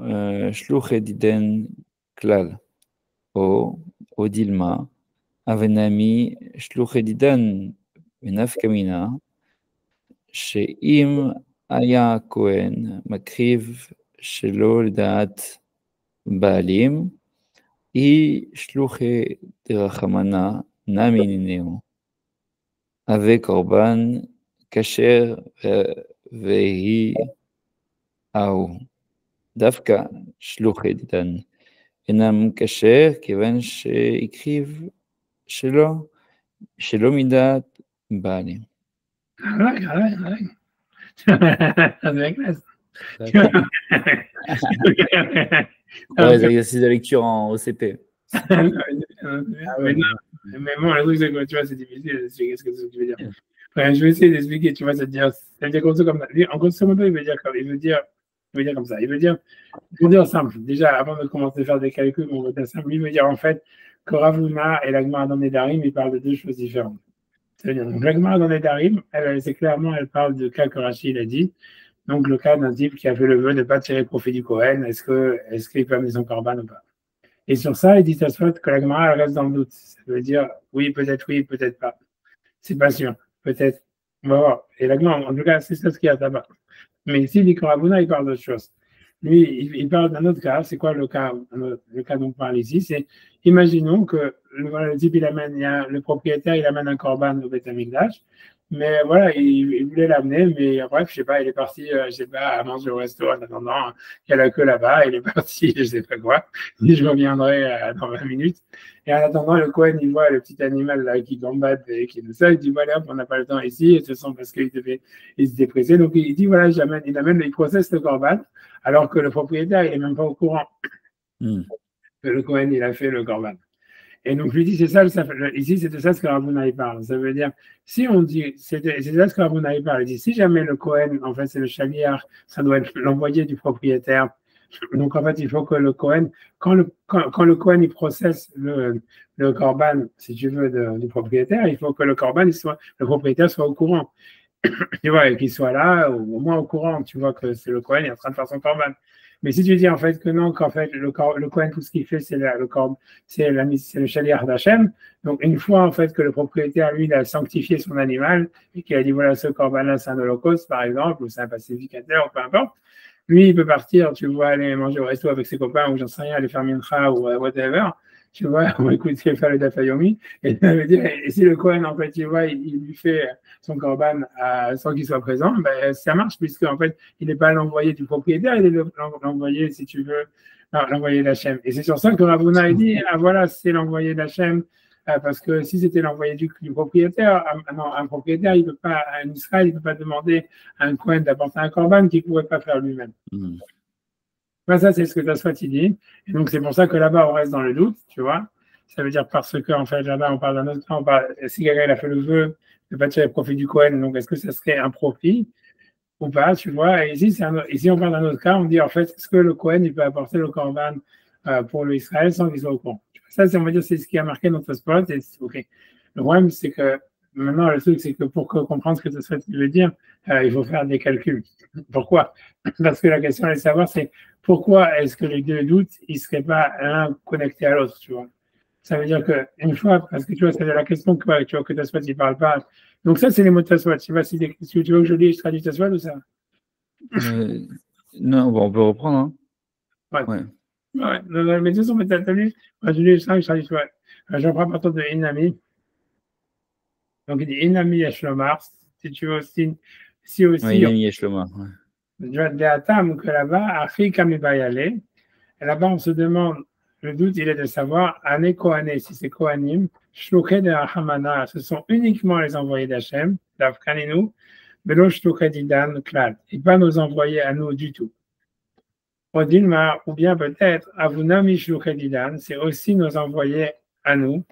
Speaker 3: Shluche Diden Klal. O Dilma, Avenami, Shluchedidan, Benafkamina, שאם היה הכהן מקריב שלא לדעת בעלים, היא שלוחי דרחמנה נמי נינהו. הווה קורבן כשר והיא ההוא. דווקא שלוחי דידן. אינם כשר כיוון שהקריב שלא מדעת בעלים. Exercice de lecture en OCP.
Speaker 1: Mais bon, le truc, c'est que tu vois, c'est difficile d'expliquer ce que tu veux dire. Enfin, je vais essayer d'expliquer, tu vois, ça veut dire comme ça. En grosso modo, il veut dire comme ça. Il veut dire, pour dire simple, déjà, avant de commencer à faire des calculs, on va dire simple, il veut dire en fait que Ravuna et la Gemara dans les Darim, ils parlent de deux choses différentes. C'est-à-dire, donc la Gemara dans les Darim, c'est clairement, elle parle de cas que Rachid a dit. Donc, le cas d'un type qui a fait le vœu de ne pas tirer profit du Kohen, est-ce qu'il peut amener son korban ou pas? Et sur ça, il dit ça soit que la Gemara reste dans le doute. Ça veut dire oui, peut-être pas. C'est pas sûr, peut-être. On va voir. Et la Gemara, en tout cas, c'est ça ce qu'il y a là-bas. Mais ici, il dit que Ravuna, il parle d'autre chose. Lui, il parle d'un autre cas. C'est quoi le cas dont on parle ici? C'est, imaginons que le type, le propriétaire, il amène un korban au Beth Amikdash. Mais voilà, il voulait l'amener, mais bref, je sais pas, il est parti, je sais pas, à manger au resto en attendant, il y a la queue là-bas, il est parti, je sais pas quoi, il dit je reviendrai dans 20 minutes. Et en attendant, le Kohen, il voit le petit animal là qui combatte et qui est tout ça, il dit voilà, on n'a pas le temps ici, et ce sont parce qu'il s'était pressé. Donc il dit voilà, il processe le korban, alors que le propriétaire, il est même pas au courant que le Kohen, il a fait le korban. Et donc, lui dit, c'est ça, ici, c'est de ça ce que Ravuna parle. Ça veut dire, si on dit, c'est ça ce que Ravuna parle. Il dit, si jamais le Kohen, en fait, c'est le chaliar, ça doit être l'envoyé du propriétaire. Donc, en fait, il faut que le Kohen, quand le Kohen, il processe le korban, si tu veux, du propriétaire, il faut que le korban, le propriétaire soit au courant. Tu vois, et qu'il soit là, ou au moins au courant, tu vois que c'est le Kohen, il est en train de faire son korban. Mais si tu dis en fait que non, qu'en fait le Kohen, tout ce qu'il fait, c'est le shaliach d'Hachem. Donc une fois en fait que le propriétaire, lui, il a sanctifié son animal et qu'il a dit voilà, ce korban-là, c'est un holocauste par exemple, ou c'est un pacificateur, ou peu importe, lui, il peut partir, tu vois, aller manger au resto avec ses copains, ou j'en sais rien, aller faire mincha ou whatever. Tu vois, on va écouter faire le dafayomi, et ça veut dire, et si le Kohen, en fait, tu vois, il lui fait son korban sans qu'il soit présent, ben, ça marche, puisque, en fait, il n'est pas l'envoyé du propriétaire, il est l'envoyé, si tu veux, l'envoyé d'Hachem. Et c'est sur ça que Ravuna a dit, ah voilà, c'est l'envoyé d'Hachem, parce que si c'était l'envoyé du propriétaire, un propriétaire, il peut pas, un Israël, il ne peut pas demander à un Kohen d'apporter un korban qu'il ne pourrait pas faire lui-même. Ça, c'est ce que Tosfot dit. Et donc, c'est pour ça que là-bas, on reste dans le doute, tu vois. Ça veut dire parce que, en fait, là-bas, on parle d'un autre temps. Si quelqu'un a fait le vœu de ne pas tirer profit du Kohen, donc est-ce que ça serait un profit ou pas, tu vois. Et ici, on parle d'un autre cas. On dit, en fait, est-ce que le Kohen, il peut apporter le korban pour l'Israël sans qu'il soit au courant. Ça, on va dire, c'est ce qui a marqué notre spot. OK. Le problème, c'est que maintenant, le truc, c'est que pour comprendre ce que Tosfot veut dire, il faut faire des calculs. Pourquoi? Parce que la question est de savoir, c'est pourquoi est-ce que les deux doutes, ils ne seraient pas l'un connecté à l'autre, tu vois? Ça veut dire qu'une fois, parce que tu vois, c'est la question que tu vois que Tosfot, il ne parle pas. Donc ça, c'est les mots de Tosfot. Je ne sais pas si tu veux que je lis, je traduis Tosfot ou ça?
Speaker 3: Non, bon, on peut reprendre. Hein.
Speaker 1: Ouais. Ouais. Non, mais de toute façon, t'as lu, moi, je lis ça, je traduis Tosfot. J'en prends à partir de Inami. Donc il dit Inami Yeshlomar, si tu veux aussi. Si aussi.
Speaker 3: Oui, Inami Yeshlomar.
Speaker 1: Tu vois, de Atam, que là-bas, Afri Kamibayale. Et là-bas, on se demande, le doute, il est de savoir, Ane Kohané, si c'est Kohanim, Shloké de Hamana, ce sont uniquement les envoyés d'Hachem, d'Afkaninu, Belo Shloké d'Idan, Klal, et pas nos envoyés à nous du tout. Odilma, ou bien peut-être, Avunami Shloké d'Idan, c'est aussi nos envoyés à nous.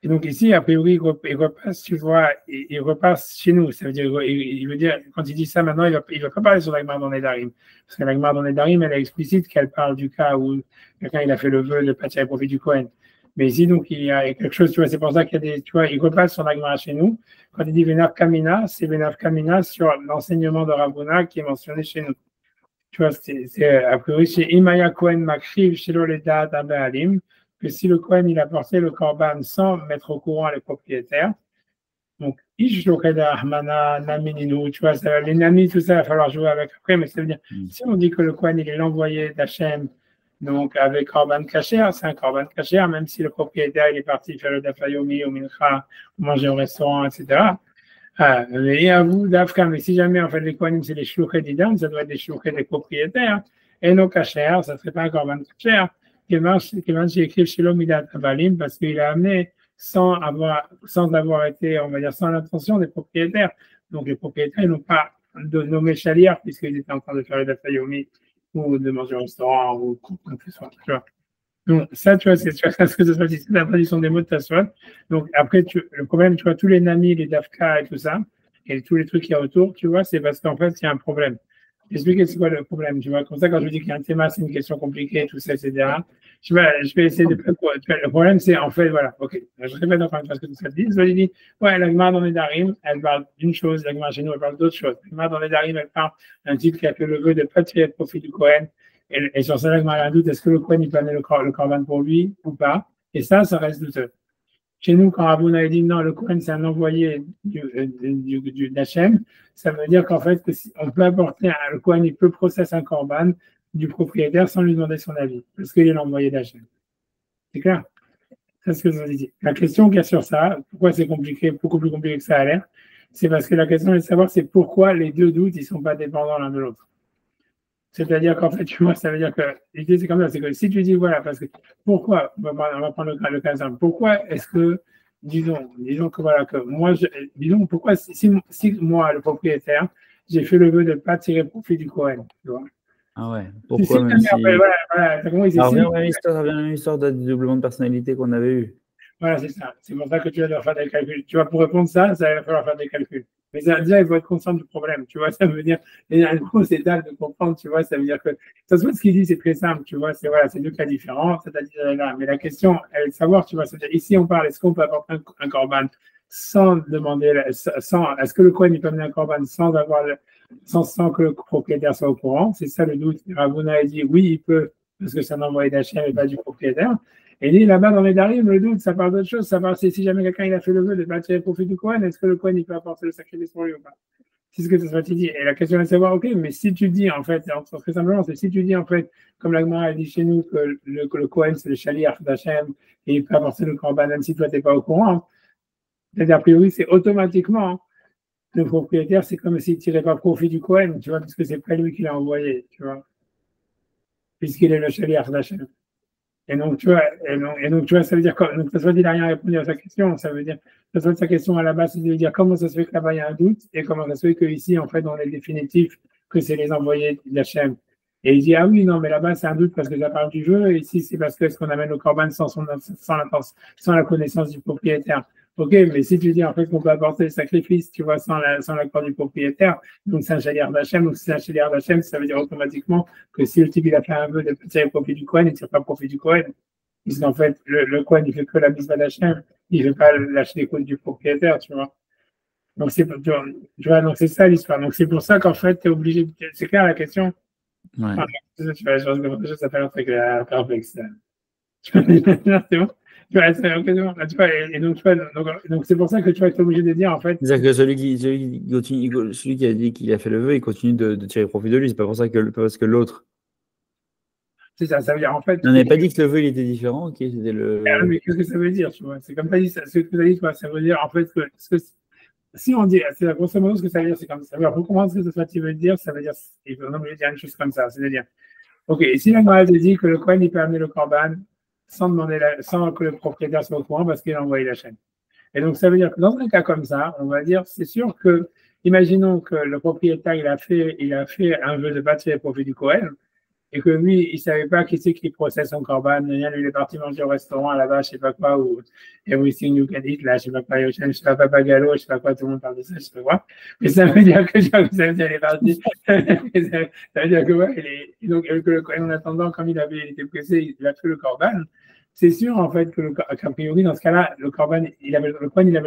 Speaker 1: Et donc ici, a priori, il repasse, tu vois, il repasse chez nous. Ça veut dire, il veut dire, quand il dit ça maintenant, il ne va pas parler sur la Gemara dans Nedarim. Parce que la Gemara dans Nedarim, elle est explicite qu'elle parle du cas où quelqu'un il a fait le vœu de pas tirer profit du Kohen. Mais ici, donc, il y a quelque chose, tu vois, c'est pour ça qu'il y a des, tu vois, il repasse sur la Gemara chez nous. Quand il dit Venav Kamina, c'est Venav Kamina sur l'enseignement de Ravuna qui est mentionné chez nous. Tu vois, c'est a priori chez Imaya Kohen Makriv, chez l'Oledat Abalim, que si le Kohen il a porté le korban sans mettre au courant les propriétaires, donc Ish Lokeda Ahmana Namininu, tu vois, ça, les namis, tout ça, il va falloir jouer avec après, mais ça veut dire, si on dit que le Kohen il est l'envoyé d'Hachem, donc avec korban kasher, c'est un korban kasher, même si le propriétaire il est parti faire le dafayomi au mincha, manger au restaurant, etc. Et à vous d'Afka, mais si jamais en fait les Kohanim c'est les shlouchés d'Idan, ça doit être les shlouchés des propriétaires, et nos kasher, ça ne serait pas un korban kasher. Kévan j'ai écrit chez l'Omidat Avalim parce qu'il a amené sans avoir été, on va dire, sans l'intention des propriétaires. Donc les propriétaires n'ont pas nommé Chaliar puisqu'ils étaient en train de faire le Dafayomi ou de manger au restaurant ou quoi que ce soit. Tu vois. Donc ça, tu vois, c'est ce que ça soit, c'est la traduction des mots de Taswat. Donc après, le problème, tu vois, tous les Nami, les Dafka et tout ça, et tous les trucs qu'il y a autour, tu vois, c'est parce qu'en fait, il y a un problème. J'explique c'est quoi le problème, tu vois. Comme ça, quand je vous dis qu'il y a un thème, c'est une question compliquée, tout ça, etc. Je vais essayer de faire quoi. Le problème, c'est en fait, voilà, ok. Je répète enfin parce que tout ça dit. Il dit, ouais, la Gemara dans les Darim, elle parle d'une chose, la Gemara chez nous, elle parle d'autre chose. La Gemara dans les Darim, elle parle d'un type qui a fait le vœu de ne pas tirer profit du Kohen. Et sur ça, la Gemara a un doute, est-ce que le Kohen, il peut amener le korban pour lui ou pas? Et ça reste douteux. Chez nous, quand Rabouna a dit non, le Kohen, c'est un envoyé d'Hachem, ça veut dire qu'en fait, on peut apporter, le Kohen, il peut processer un korban du propriétaire sans lui demander son avis, parce qu'il est l'envoyé d'Hachem. C'est clair? C'est ce que ça dit. La question qu'il y a sur ça, pourquoi c'est compliqué, beaucoup plus compliqué que ça a l'air, c'est parce que la question est de savoir c'est pourquoi les deux doutes, ils ne sont pas dépendants l'un de l'autre. C'est-à-dire qu'en fait, tu vois, ça veut dire que l'idée, c'est comme ça, c'est que si tu dis, voilà, parce que pourquoi, on va prendre le cas simple, pourquoi est-ce que, disons que voilà, que moi, disons, pourquoi, si moi, le propriétaire, j'ai fait le vœu de ne pas tirer profit du Kohen, tu vois.
Speaker 3: Ah ouais, pourquoi même si...
Speaker 1: Voilà,
Speaker 3: ça revient à la même histoire de doublement de personnalité qu'on avait eu.
Speaker 1: Voilà, c'est ça. C'est pour ça que tu vas devoir faire des calculs. Tu vois, pour répondre ça va falloir faire des calculs. Mais ça, déjà, il faut être conscient du problème. Tu vois, ça veut dire, il y a une grosse étape de comprendre, tu vois, ça veut dire que, ça se voit ce qu'il dit, c'est très simple, tu vois, c'est voilà, c'est deux cas différents, c'est-à-dire là. Mais la question, elle est de savoir, tu vois, c'est-à-dire ici, on parle, est-ce qu'on peut apporter un korban sans demander, est-ce que le Kohen, il peut amener un korban sans que le propriétaire soit au courant? C'est ça le doute. Ravuna a dit, oui, il peut, parce que c'est un envoyé d'Hachem et pas du propriétaire. Et dit là-bas dans les Darim, le doute, ça parle d'autre chose. Ça parle, c'est si jamais quelqu'un il a fait le vœu de ne pas tirer profit du Kohen, est-ce que le Kohen il peut apporter le sacrifice pour lui ou pas? C'est ce que ça dit. Et la question est de savoir, ok, mais si tu dis en fait, très simplement, c'est si tu dis en fait, comme la Gemara a dit chez nous, que le Kohen c'est le Shaliach d'Hachem et il peut apporter le korban même si toi tu n'es pas au courant, c'est-à-dire a priori c'est automatiquement le propriétaire, c'est comme s'il ne tirait pas profit du Kohen, tu vois, puisque c'est pas lui qui l'a envoyé, tu vois, puisqu'il est le Shaliach d'Hachem. Et donc, tu vois, ça veut dire quoi? Donc, ça veut dire, il n'a rien répondu à sa question. Ça veut dire, sa question à la base, c'est de dire comment ça se fait que là-bas, il y a un doute et comment ça se fait qu'ici, en fait, on est définitif que c'est les envoyés de l'Hachem. Et il dit, ah oui, non, mais là-bas, c'est un doute parce que ça parle du jeu. Et ici, c'est parce que est-ce qu'on amène le korban sans la connaissance du propriétaire. Ok, mais si tu dis en fait qu'on peut apporter le sacrifice, tu vois, sans l'accord du propriétaire, donc c'est un chaliar d'Hachem, donc c'est un chaliar d'Hachem, ça veut dire automatiquement que si le type il a fait un vœu de tirer profit du Kohen, il ne tire pas profit du Kohen, puisqu'en fait le Kohen il fait que la mise d'Hachem, il ne veut pas lâcher les comptes du propriétaire, tu vois. Donc, c'est donc c'est ça l'histoire. Donc, c'est pour ça qu'en fait, tu es obligé de. C'est clair la question?
Speaker 3: Ouais.
Speaker 1: Ah, tu vois, je pense que ça s'appelle un truc perplexe. C'est bon? Tu vois, tu vois, et donc, tu vois, donc c'est pour ça que tu vas être obligé de dire, en fait.
Speaker 3: C'est-à-dire que celui qui a dit qu'il a fait le vœu, il continue de tirer profit de lui. C'est pas pour ça que, parce que l'autre.
Speaker 1: C'est ça, ça veut dire, en fait.
Speaker 3: On n'avait pas dit que le vœu il était différent, ok, c'était le.
Speaker 1: Mais qu'est-ce que ça veut dire, tu vois? C'est comme tu as dit, ce que tu as dit, toi, ça veut dire, en fait, que si on dit, c'est grosso modo ce que ça veut dire, c'est comme ça. Alors, pour comprendre ce que ça veut dire, ça veut dire, il faut dire une chose comme ça. C'est-à-dire, ok, si la Gemara te dit que le Kohen, il peut amener le Corban sans que le propriétaire soit au courant parce qu'il a envoyé la chaîne. Et donc, ça veut dire que dans un cas comme ça, on va dire, c'est sûr que, imaginons que le propriétaire, il a fait un vœu de pas tirer profit du Kohen, et que lui, il ne savait pas qui c'est qui processe son corban. Lui, il est parti manger au restaurant là-bas, je ne sais pas quoi, ou Everything You Can Eat, là, je ne sais pas quoi, je ne sais pas, Papa Gallo, je ne sais pas quoi, tout le monde parle de ça, je ne sais pas quoi. Mais ça veut dire que, ça veut dire qu'il est parti. Ça veut dire que, ouais, donc, en attendant, comme il était pressé, il a fait le corban. C'est sûr, en fait, qu'a priori, dans ce cas-là, le corban, il avait le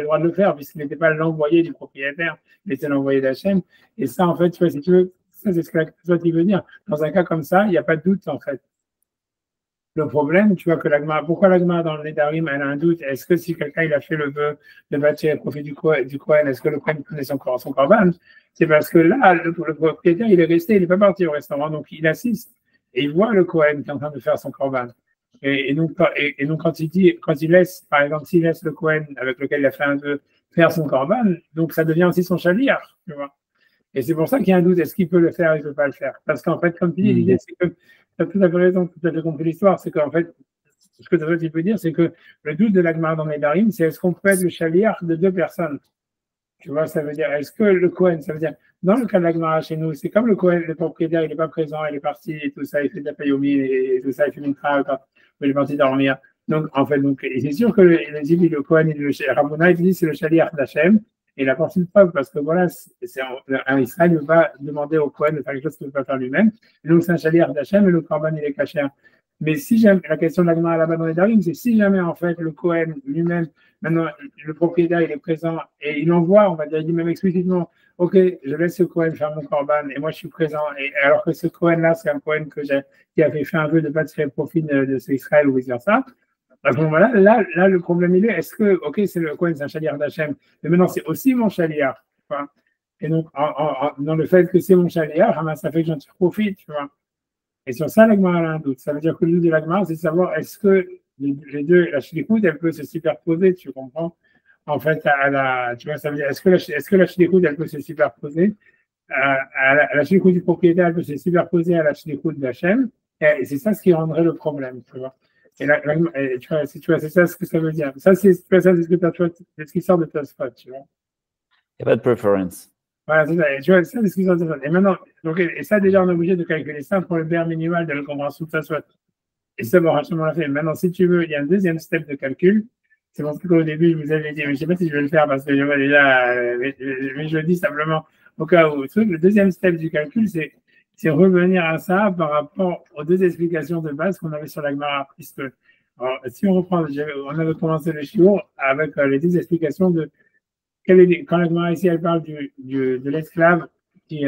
Speaker 1: droit de le faire, puisqu'il n'était pas l'envoyé du propriétaire, il était l'envoyé d'Hachem. Et ça, en fait, tu vois, si tu veux, ça, c'est ce que toi, tu veux dire. Dans un cas comme ça, il n'y a pas de doute, en fait. Le problème, tu vois, pourquoi l'agma dans le Nédarim, elle a un doute? Est-ce que si quelqu'un il a fait le vœu de bâtir le profit du Kohen, est-ce que le Kohen connaît son corban? C'est parce que là, le propriétaire, il est resté, il n'est pas parti au restaurant, donc il assiste et il voit le Kohen qui est en train de faire son corban. Et donc, quand il laisse, par exemple, s'il laisse le Kohen avec lequel il a fait un vœu faire son corban, donc ça devient aussi son chaliar, tu vois. Et c'est pour ça qu'il y a un doute, est-ce qu'il peut le faire ou il ne peut pas le faire? Parce qu'en fait, comme tu dis, l'idée, c'est que, tu as tout à fait raison, tout à fait compris l'histoire, c'est qu'en fait, ce que tu peux dire, c'est que le doute de l'Agmar dans les Darim, c'est est-ce qu'on peut être le chaliar de deux personnes? Tu vois, ça veut dire, est-ce que le Kohen, ça veut dire, dans le cas de l'Agmar chez nous, c'est comme le Kohen, le propriétaire, il n'est pas présent, il est parti et tout ça, il fait de la payomi et tout ça, il fait une traque, il est parti dormir. Donc, en fait, c'est sûr que le Kohen, Rabouna, il dit c'est le chaliar d'Hachem. Et la partie de preuve, parce que voilà, un Israël ne va pas demander au Kohen de faire quelque chose qu'il ne peut pas faire lui-même. Et donc, c'est un chaliar d'Hachem et le Corban, il est caché. Mais si jamais, la question de la Gemara là-bas dans les Darim, c'est si jamais, en fait, le Kohen lui-même, maintenant, le propriétaire, il est présent et il envoie, on va dire, il dit même explicitement, OK, je laisse ce Kohen faire mon Corban et moi, je suis présent. Et alors que ce Kohen-là, c'est un Kohen qui avait fait un vœu de ne pas tirer profit de ce Israël ou vice-versa. À ce moment-là, là, le problème, il est que, OK, c'est le Kohen, c'est un chaliar d'Hachem, mais maintenant, c'est aussi mon chaliar. Et donc, dans le fait que c'est mon chaliar, ça fait que j'en tire profit, tu vois. Et sur ça, l'agma a un doute. Ça veut dire que le doute de l'agma, c'est de savoir est-ce que les deux, la shlichut, elle peut se superposer, tu comprends? En fait, tu vois, ça veut dire est-ce que la shlichut, elle peut se superposer à la shlichut du propriétaire, elle peut se superposer à la shlichut d'Hachem, et c'est ça ce qui rendrait le problème, tu vois. Et tu vois, c'est ça ce que ça veut dire. Ça, c'est ce que c'est ce qui sort de ta spot, tu vois.
Speaker 3: Il n'y a pas de preference.
Speaker 1: Voilà, c'est ça. Et tu vois, ça, c'est ce qui sort de ta spot. Et maintenant, et ça, déjà, on est obligé de calculer ça pour le bare minimal de la compréhension de ta spot. Et ça, bon, Hachem l'a fait. Maintenant, si tu veux, il y a un deuxième step de calcul. C'est pour ça qu'au début, je vous avais dit, mais je ne sais pas si je vais le faire parce que je vois déjà, mais je le dis simplement au cas où. Le deuxième step du calcul, c'est revenir à ça par rapport aux deux explications de base qu'on avait sur la Gemara. Alors, si on reprend, on avait commencé le shiur avec les deux explications de quand la Gemara ici elle parle de l'esclave qui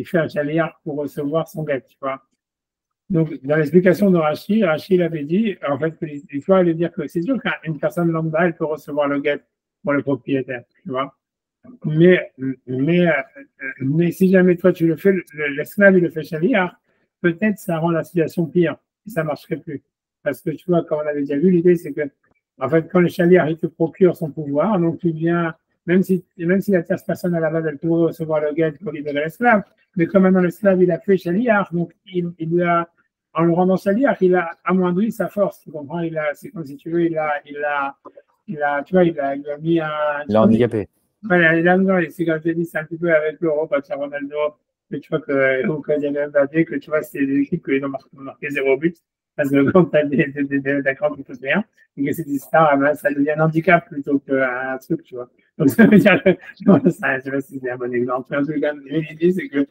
Speaker 1: fait un chaliar pour recevoir son guet, tu vois. Donc, dans l'explication de Rashi il avait dit, en fait, il faut aller dire que c'est sûr qu'une personne lambda, elle peut recevoir le guet pour le propriétaire, tu vois. Mais si jamais toi tu le fais, l'esclave il le fait chaliar, peut-être ça rend la situation pire et ça ne marcherait plus. Parce que tu vois, comme on avait déjà vu, l'idée c'est que, en fait, quand le chaliar il te procure son pouvoir, donc tu viens, même si la tierce personne à la base elle peut recevoir le guet pour libérer l'esclave, mais comme maintenant l'esclave il a fait chaliar, donc en le rendant chaliar, il a amoindri sa force. Tu comprends? C'est comme si tu veux, il a mis un.
Speaker 3: Il est handicapé.
Speaker 1: Voilà, c'est comme je dis, c'est un petit peu avec l'Europe, avec Ronaldo, que tu vois quand il y avait Mbappé, que tu vois, c'est des équipes qui ont marqué 0 but, parce que quand tu as des attaquants qui font rien, et que c'est des stars, ça devient un handicap plutôt qu'un truc, tu vois. Donc ça veut dire que, je sais pas si c'est un bon exemple, mais en tout cas, l'idée, c'est que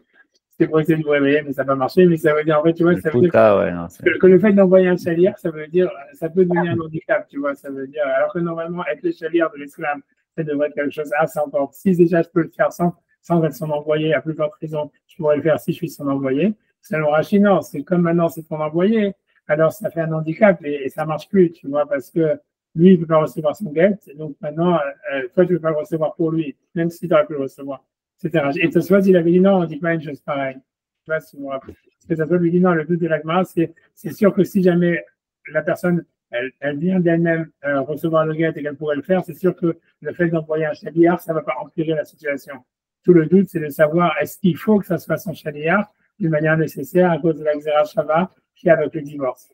Speaker 1: c'est pour essayer de vous réveiller, mais ça va pas marcher. Mais ça veut dire, en fait, tu vois, ça veut dire
Speaker 3: ouais, non,
Speaker 1: que le fait d'envoyer un chaliard, ça veut dire, ça peut devenir un handicap, tu vois. Ça veut dire, alors que normalement, être le chaliard de l'esclave, ça devrait être quelque chose. Ah, c'est encore. Si déjà je peux le faire sans être son envoyé, à plus forte raison, je pourrais le faire si je suis son envoyé. Selon Rachid, non, c'est comme maintenant, c'est ton envoyé. Alors, ça fait un handicap et ça marche plus, tu vois, parce que lui, il peut pas recevoir son guet. Donc maintenant, toi, tu peux pas le recevoir pour lui, même si tu aurais pu le recevoir. Etc. Et Tosfot, il avait dit non, on dit pas une chose pareille. Tu vois, si vous vous rappelez. Parce que Tosfot lui dit non, le but de la Gemara, c'est sûr que si jamais la personne, elle vient d'elle-même recevoir le guet et qu'elle pourrait le faire, c'est sûr que le fait d'envoyer un chaliard, ça va pas empirer la situation. Tout le doute, c'est de savoir est-ce qu'il faut que ça soit son chaliard d'une manière nécessaire à cause de la Xéra Shava qui est avec le divorce.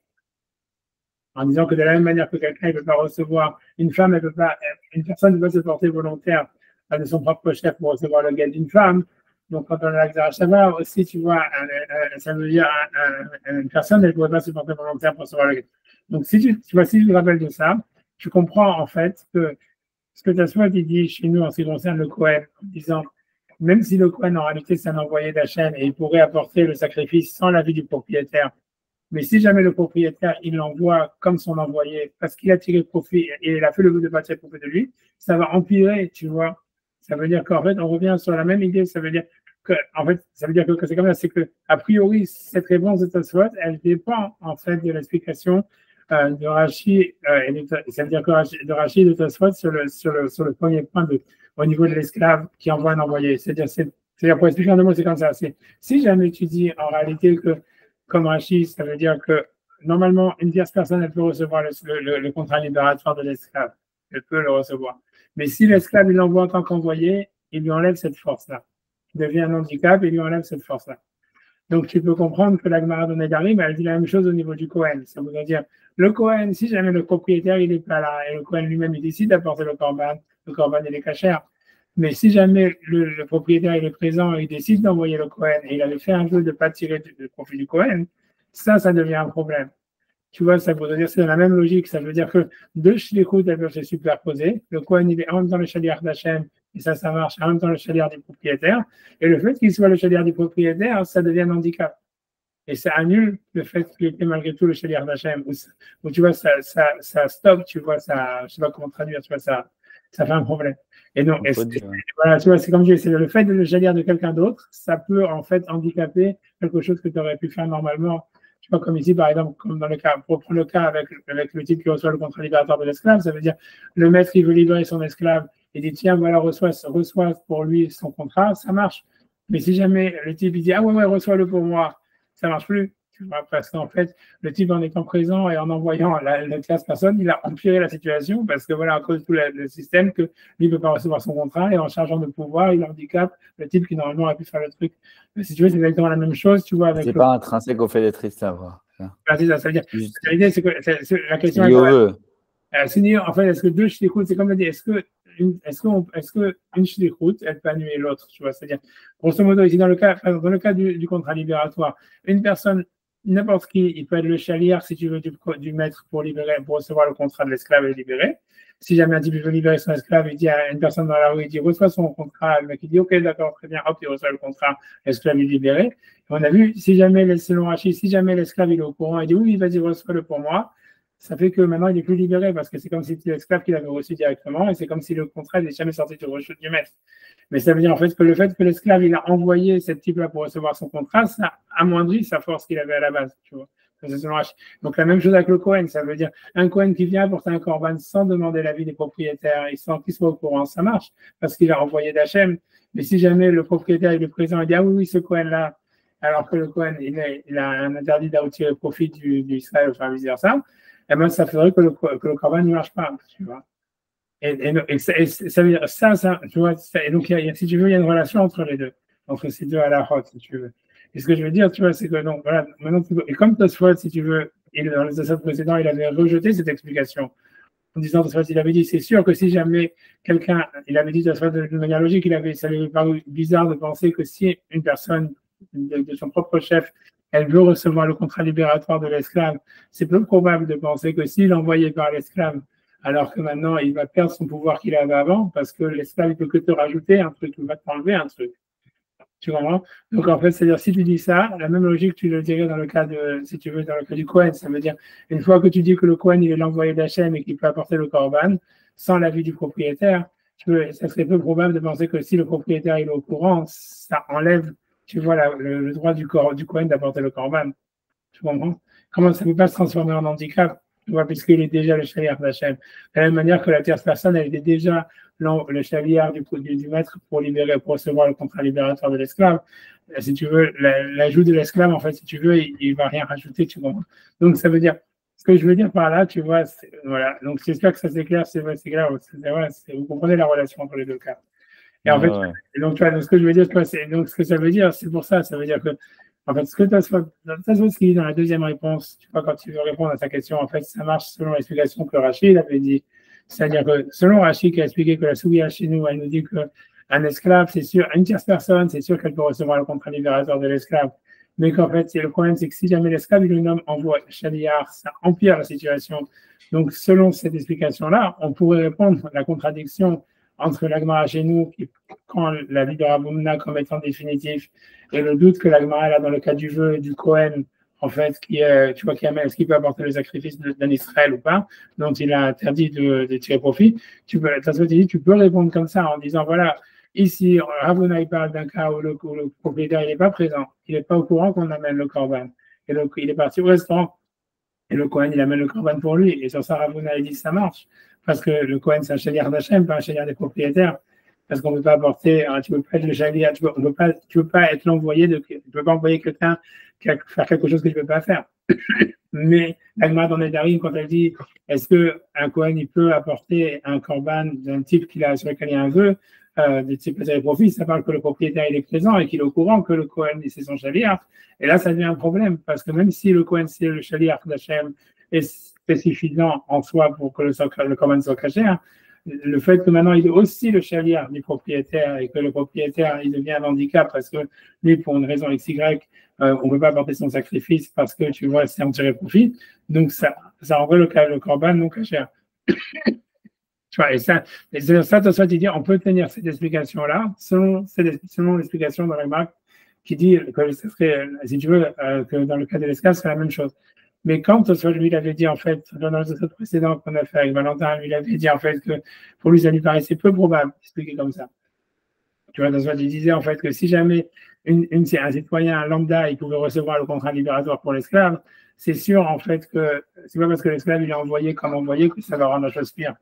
Speaker 1: En disant que de la même manière que quelqu'un ne peut pas recevoir, une femme, une personne ne peut pas se porter volontaire de son propre chef pour recevoir le guet d'une femme. Donc, quand on a la Xéra Shava, aussi, tu vois, ça veut dire une personne, elle ne pourrait pas se porter volontaire pour recevoir le guet. Donc, si tu te rappelles de ça, tu comprends en fait que ce que Tosfot dit chez nous en ce qui concerne le Kohen, en disant même si le Kohen en réalité c'est un envoyé d'Hachem et il pourrait apporter le sacrifice sans l'avis du propriétaire, mais si jamais le propriétaire il l'envoie comme son envoyé parce qu'il a tiré profit et il a fait le but de pas tirer profit de lui, ça va empirer, tu vois. Ça veut dire qu'en fait on revient sur la même idée. Ça veut dire que c'est comme ça, c'est que a priori cette réponse de Tosfot elle dépend en fait de l'explication de Rashi ça veut dire que de Rashi et de Tosfot sur le premier point au niveau de l'esclave qui envoie un envoyé. C'est-à-dire pour expliquer en deux mots, c'est comme ça. Si jamais tu dis en réalité que, comme Rachid, ça veut dire que normalement, une tierce personne, elle peut recevoir le contrat libératoire de l'esclave. Elle peut le recevoir. Mais si l'esclave, il l'envoie en tant qu'envoyé, il lui enlève cette force-là. Il devient un handicap et il lui enlève cette force-là. Donc, tu peux comprendre que la Gemara de Nedarim, elle dit la même chose au niveau du Kohen. Ça veut dire, le Kohen, si jamais le propriétaire, il n'est pas là, et le Kohen lui-même, il décide d'apporter le Korban, il est cachère. Mais si jamais le propriétaire, il est présent et il décide d'envoyer le Kohen, et il avait fait un jeu de ne pas tirer le profit du Kohen, ça devient un problème. Tu vois, ça veut dire, c'est dans la même logique. Ça veut dire que deux shlichut, elles peuvent se superposer. Le Kohen, il est en même temps le chaliard d'Hachem, et ça marche, en même temps le chaliard du propriétaire. Et le fait qu'il soit le chaliard du propriétaire, ça devient un handicap. Et ça annule le fait qu'il était malgré tout le chaliard d'Hachem. Ou tu vois, ça stoppe, tu vois, je sais pas comment traduire, tu vois, ça fait un problème. Et non, voilà, tu vois, c'est comme je dis, c'est le fait de le chaliard de quelqu'un d'autre, ça peut en fait handicaper quelque chose que tu aurais pu faire normalement. Tu vois, comme ici, par exemple, comme dans le cas, pour prendre le cas avec le type qui reçoit le contrat libératoire de l'esclave, ça veut dire le maître, il veut libérer son esclave, il dit, tiens, voilà, reçois pour lui son contrat, ça marche. Mais si jamais le type, il dit, ah ouais, reçois-le pour moi, ça marche plus. Tu vois, parce qu'en fait, le type, en étant présent et en envoyant la tierce personne, il a empiré la situation parce que voilà, à cause de tout le système, que lui ne peut pas recevoir son contrat et en chargeant de pouvoir, il handicape le type qui normalement aurait pu faire le truc. Mais si tu veux, c'est exactement la même chose, tu vois. Avec
Speaker 3: c'est pas intrinsèque au fait d'être esclave.
Speaker 1: C'est ça, ça veut dire. L'idée, c'est que la question est. En fait, est-ce que deux shlichut, c'est comme on dit, est-ce que une shlichut, elle peut annuler l'autre, tu vois, c'est-à-dire, grosso modo, ici, dans le cas du contrat libératoire, une personne, n'importe qui, il peut être le chaliard, si tu veux, du maître pour recevoir le contrat de l'esclave et libérer. Si jamais un type veut libérer son esclave, il dit à une personne dans la rue, il dit, reçois son contrat, le mec, il dit, ok, d'accord, très bien, hop, il reçoit le contrat, l'esclave est libéré. Et on a vu, selon Rachid, si jamais l'esclave, il est au courant, il dit, oui, vas-y, reçois-le pour moi. Ça fait que maintenant, il n'est plus libéré parce que c'est comme si c'était l'esclave qui l'avait reçu directement et c'est comme si le contrat n'est jamais sorti du rechute du maître. Mais ça veut dire en fait que le fait que l'esclave il a envoyé cette type-là pour recevoir son contrat, ça amoindrit sa force qu'il avait à la base. Tu vois. Donc la même chose avec le Kohen, ça veut dire un Kohen qui vient apporter un korban sans demander l'avis des propriétaires et sans qu'ils soient au courant, ça marche parce qu'il a envoyé d'Hachem. Mais si jamais le propriétaire est présent et dit ah oui, ce Kohen-là, alors que le Kohen il a un interdit d'en profit du Israël, enfin vice-versa, eh ben, ça ferait que le korban ne marche pas, tu vois. Et ça veut dire ça, tu vois, et donc, si tu veux, il y a une relation entre les deux, entre ces deux halachot, si tu veux. Et ce que je veux dire, tu vois, c'est que, donc, voilà, maintenant, et comme Tosfot, si tu veux, dans les épisodes précédents, il avait rejeté cette explication. En disant, Tosfot, il avait dit, c'est sûr que si jamais quelqu'un, il avait dit, Tosfot, de manière logique, ça lui avait paru bizarre de penser que si une personne de son propre chef, elle veut recevoir le contrat libératoire de l'esclave, c'est peu probable de penser que s'il est envoyé par l'esclave, alors que maintenant il va perdre son pouvoir qu'il avait avant, parce que l'esclave ne peut que te rajouter un truc, il va t'enlever un truc. Tu comprends? Donc, en fait, c'est-à-dire, si tu dis ça, la même logique, tu le dirais dans le cas de, si tu veux, dans le cas du Kohen. Ça veut dire, une fois que tu dis que le Kohen, il est l'envoyé d'Hachem et qu'il peut apporter le Korban, sans l'avis du propriétaire, ça serait peu probable de penser que si le propriétaire il est au courant, ça enlève, tu vois, le droit du Kohen d'apporter le Korban. Tu comprends? Comment ça ne peut pas se transformer en handicap? Tu vois, puisqu'il est déjà le chaliard d'Hachem. De la même manière que la tierce personne, elle était déjà le chaliard du maître pour libérer, pour recevoir le contrat libérateur de l'esclave. Si tu veux, l'ajout de l'esclave, en fait, si tu veux, il ne va rien rajouter, tu comprends? Donc, ça veut dire, ce que je veux dire par là, tu vois, voilà. Donc, j'espère que ça c'est clair, c'est clair. Vous comprenez la relation entre les deux cas. Et en fait, donc, tu vois, donc, ce que je veux dire, donc, ce que ça veut dire, c'est pour ça veut dire que, en fait, ce que tu as, ce qu'il dit dans la deuxième réponse, tu vois, quand tu veux répondre à ta question, en fait, ça marche selon l'explication que Rachid avait dit. C'est-à-dire que, selon Rachid qui a expliqué que la Souya chez nous, elle nous dit qu'un esclave, c'est sûr, une tierce personne, c'est sûr qu'elle peut recevoir le contrat libérateur de l'esclave. Mais qu'en fait, le problème, c'est que si jamais l'esclave, il le nomme envoie chaliard, ça empire la situation. Donc, selon cette explication-là, on pourrait répondre à la contradiction entre l'Agmara chez nous, qui prend la vie de Ravuna comme étant définitif, et le doute que l'Agmara a dans le cas du vœu du Kohen, en fait, tu vois, qui amène, est-ce qu'il peut apporter le sacrifice d'un Israël ou pas, dont il a interdit de tirer profit. Tu peux répondre comme ça en disant, voilà, ici, Ravuna, il parle d'un cas où le propriétaire, il n'est pas présent, il n'est pas au courant qu'on amène le Korban. Et donc, il est parti au restaurant, et le Kohen, il amène le Korban pour lui. Et sur ça, Ravuna, il dit, ça marche. Parce que le Kohen, c'est un chaliard d'Hachem, pas un chaliard des propriétaires. Parce qu'on ne peut pas apporter, tu ne peux pas être le chaliard, tu peux pas être l'envoyé tu ne peux pas envoyer quelqu'un faire quelque chose que tu ne peux pas faire. Mais l'Agma dans Nedarim, quand elle dit, est-ce qu'un Kohen, il peut apporter un Korban d'un type sur lequel il y a un vœu, de type de profit, ça parle que le propriétaire il est présent et qu'il est au courant que le Kohen c'est son chaliard. Et là, ça devient un problème parce que même si le Kohen c'est le chaliard d'Hachem et c'est suffisant en soi pour que le Korban soit caché, hein, le fait que maintenant il est aussi le chaliard du propriétaire et que le propriétaire il devient un handicap parce que lui, pour une raison XY, on ne peut pas apporter son sacrifice parce que tu vois, c'est en tirer profit. Donc ça renvoie le Korban non caché. Tu vois, et ça, toi, tu dis, on peut tenir cette explication-là selon l'explication de la marque qui dit que ce serait, si tu veux, que dans le cas de l'esclave, c'est la même chose. Mais quand lui, il avait dit, en fait, dans le précédent qu'on a fait avec Valentin, lui, il avait dit, en fait, que pour lui, ça lui paraissait peu probable d'expliquer comme ça. Tu vois, il disait, en fait, que si jamais un citoyen lambda, il pouvait recevoir le contrat libératoire pour l'esclave, c'est sûr, en fait, que c'est pas parce que l'esclave, il est envoyé comme envoyé que ça va rendre la chose pire.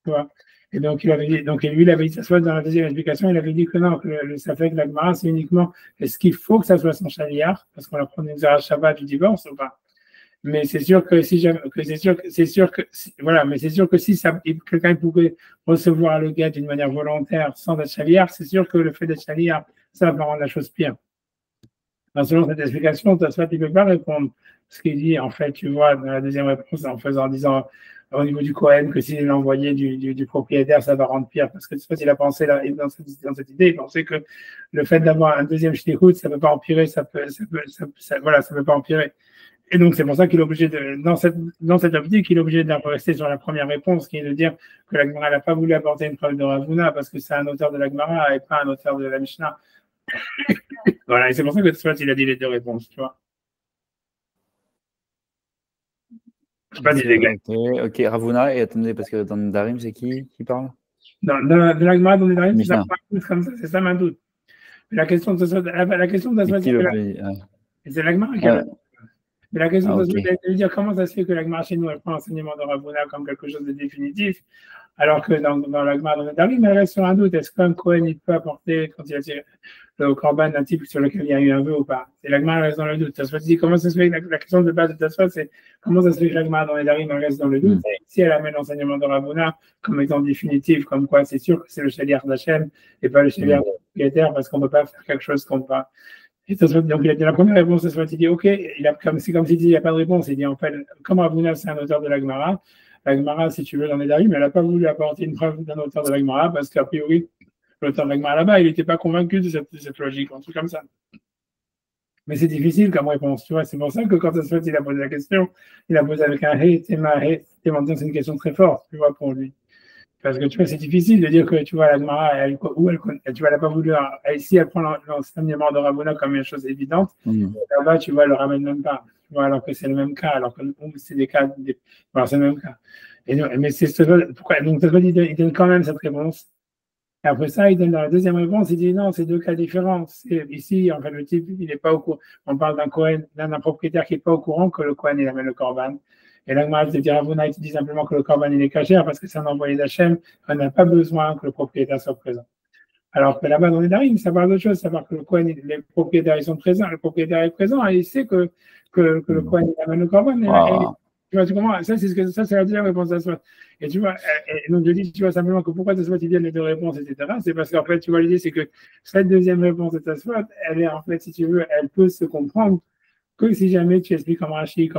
Speaker 1: Tu vois. Et donc, il avait dit, lui, il avait dit, ça soit dans la deuxième explication, il avait dit que non, que ça fait que l'Agmara, c'est uniquement, est-ce qu'il faut que ça soit son chaliard, parce qu'on apprend une Zara Shabbat du divorce ou pas? Mais c'est sûr que si jamais, voilà, mais c'est sûr que si quelqu'un pouvait recevoir le gars d'une manière volontaire sans être chaliard, c'est sûr que le fait d'être chaliard, ça va rendre la chose pire. Donc, selon cette explication, soit tu ne peux pas répondre ce qu'il dit, en fait, tu vois, dans la deuxième réponse, en disant au niveau du Kohen que s'il est l'envoyé du propriétaire, ça va rendre pire. Parce que il a pensé dans cette idée, il pensait que le fait d'avoir un deuxième shlichut, ça ne peut pas empirer, ça peut pas empirer. Et donc, c'est pour ça qu'il est obligé dans cette optique, il est obligé de rester sur la première réponse, qui est de dire que la Gemara n'a pas voulu apporter une preuve de Ravuna parce que c'est un auteur de la Gemara et pas un auteur de la Mishnah. Voilà, et c'est pour ça que soit il a dit les deux réponses, tu vois. Je sais pas si les gars.
Speaker 3: Ok, Ravuna, et attendez, parce que dans Darim, c'est qui parle?
Speaker 1: De la Gemara, dans les Darim, c'est comme ça, c'est ça ma doute. La question de c'est la Gemara qui a. Mais la question c'est de dire comment ça se fait que la Gemara chez nous, elle prend l'enseignement de Ravuna comme quelque chose de définitif, alors que dans la Gemara, dans le Darim, elle reste sur un doute. Est-ce qu'un Kohen, il peut apporter, quand il a tiré le Korban d'un type sur lequel il y a eu un vœu ou pas? Et la Gemara reste dans le doute. Ça se dit comment ça se fait, la question de base de Tasfot, c'est comment ça se fait que la Gemara dans les Darim, elle reste dans le doute. Si elle amène l'enseignement de Ravuna comme étant définitif, comme quoi c'est sûr que c'est le chaliard d'Hachem et pas le chaliard du propriétaire, parce qu'on ne peut pas faire quelque chose qu'on ne peut pas. Et donc, il a dit la première réponse, il dit, OK, c'est comme s'il dit, il n'y a pas de réponse. Il dit, en fait, comme Ravuna, c'est un auteur de la Gemara, si tu veux, dans les Darim, elle n'a pas voulu apporter une preuve d'un auteur de la Gemara, parce qu'a priori, l'auteur de la Gemara là-bas, il n'était pas convaincu de cette logique, un truc comme ça. Mais c'est difficile comme réponse, tu vois. C'est pour ça que quand il a posé la question, il a posé avec un hé, c'est une question très forte, tu vois, pour lui. Parce que tu vois, c'est difficile de dire que tu vois, la Gemara, elle n'a pas voulu. Ici, elle prend l'enseignement de Ravuna comme une chose évidente. Là-bas, tu vois, elle le ramène même pas. Tu vois, alors que c'est le même cas. Alors que c'est des cas. Voilà, c'est le même cas. Mais c'est pourquoi. Donc, il donne quand même cette réponse. Et après ça, il donne la deuxième réponse. Il dit non, c'est deux cas différents. Ici, en fait, le type, il n'est pas au courant. On parle d'un propriétaire qui n'est pas au courant que le Kohen, il amène le Corban. Et là, Gemara te dit, Ravuna, il te dit simplement que le Corban, il est caché parce que c'est un envoyé d'Hachem. On n'a pas besoin que le propriétaire soit présent. Alors que là-bas, dans les Darim, ça parle d'autre chose. Ça parle que le Kohen, les propriétaires, ils sont présents. Le propriétaire est présent et il sait que le Kohen, il amène le Corban. Tu vois, tu comprends? Ça, c'est la deuxième réponse à ça. Et tu vois, et donc je dis, tu vois, simplement que pourquoi Tosfot il vient les deux réponses, etc. C'est parce qu'en fait, tu vois, l'idée, c'est que cette deuxième réponse de Tosfot, elle est, en fait, si tu veux, elle peut se comprendre que si jamais tu expliques comme Rashi,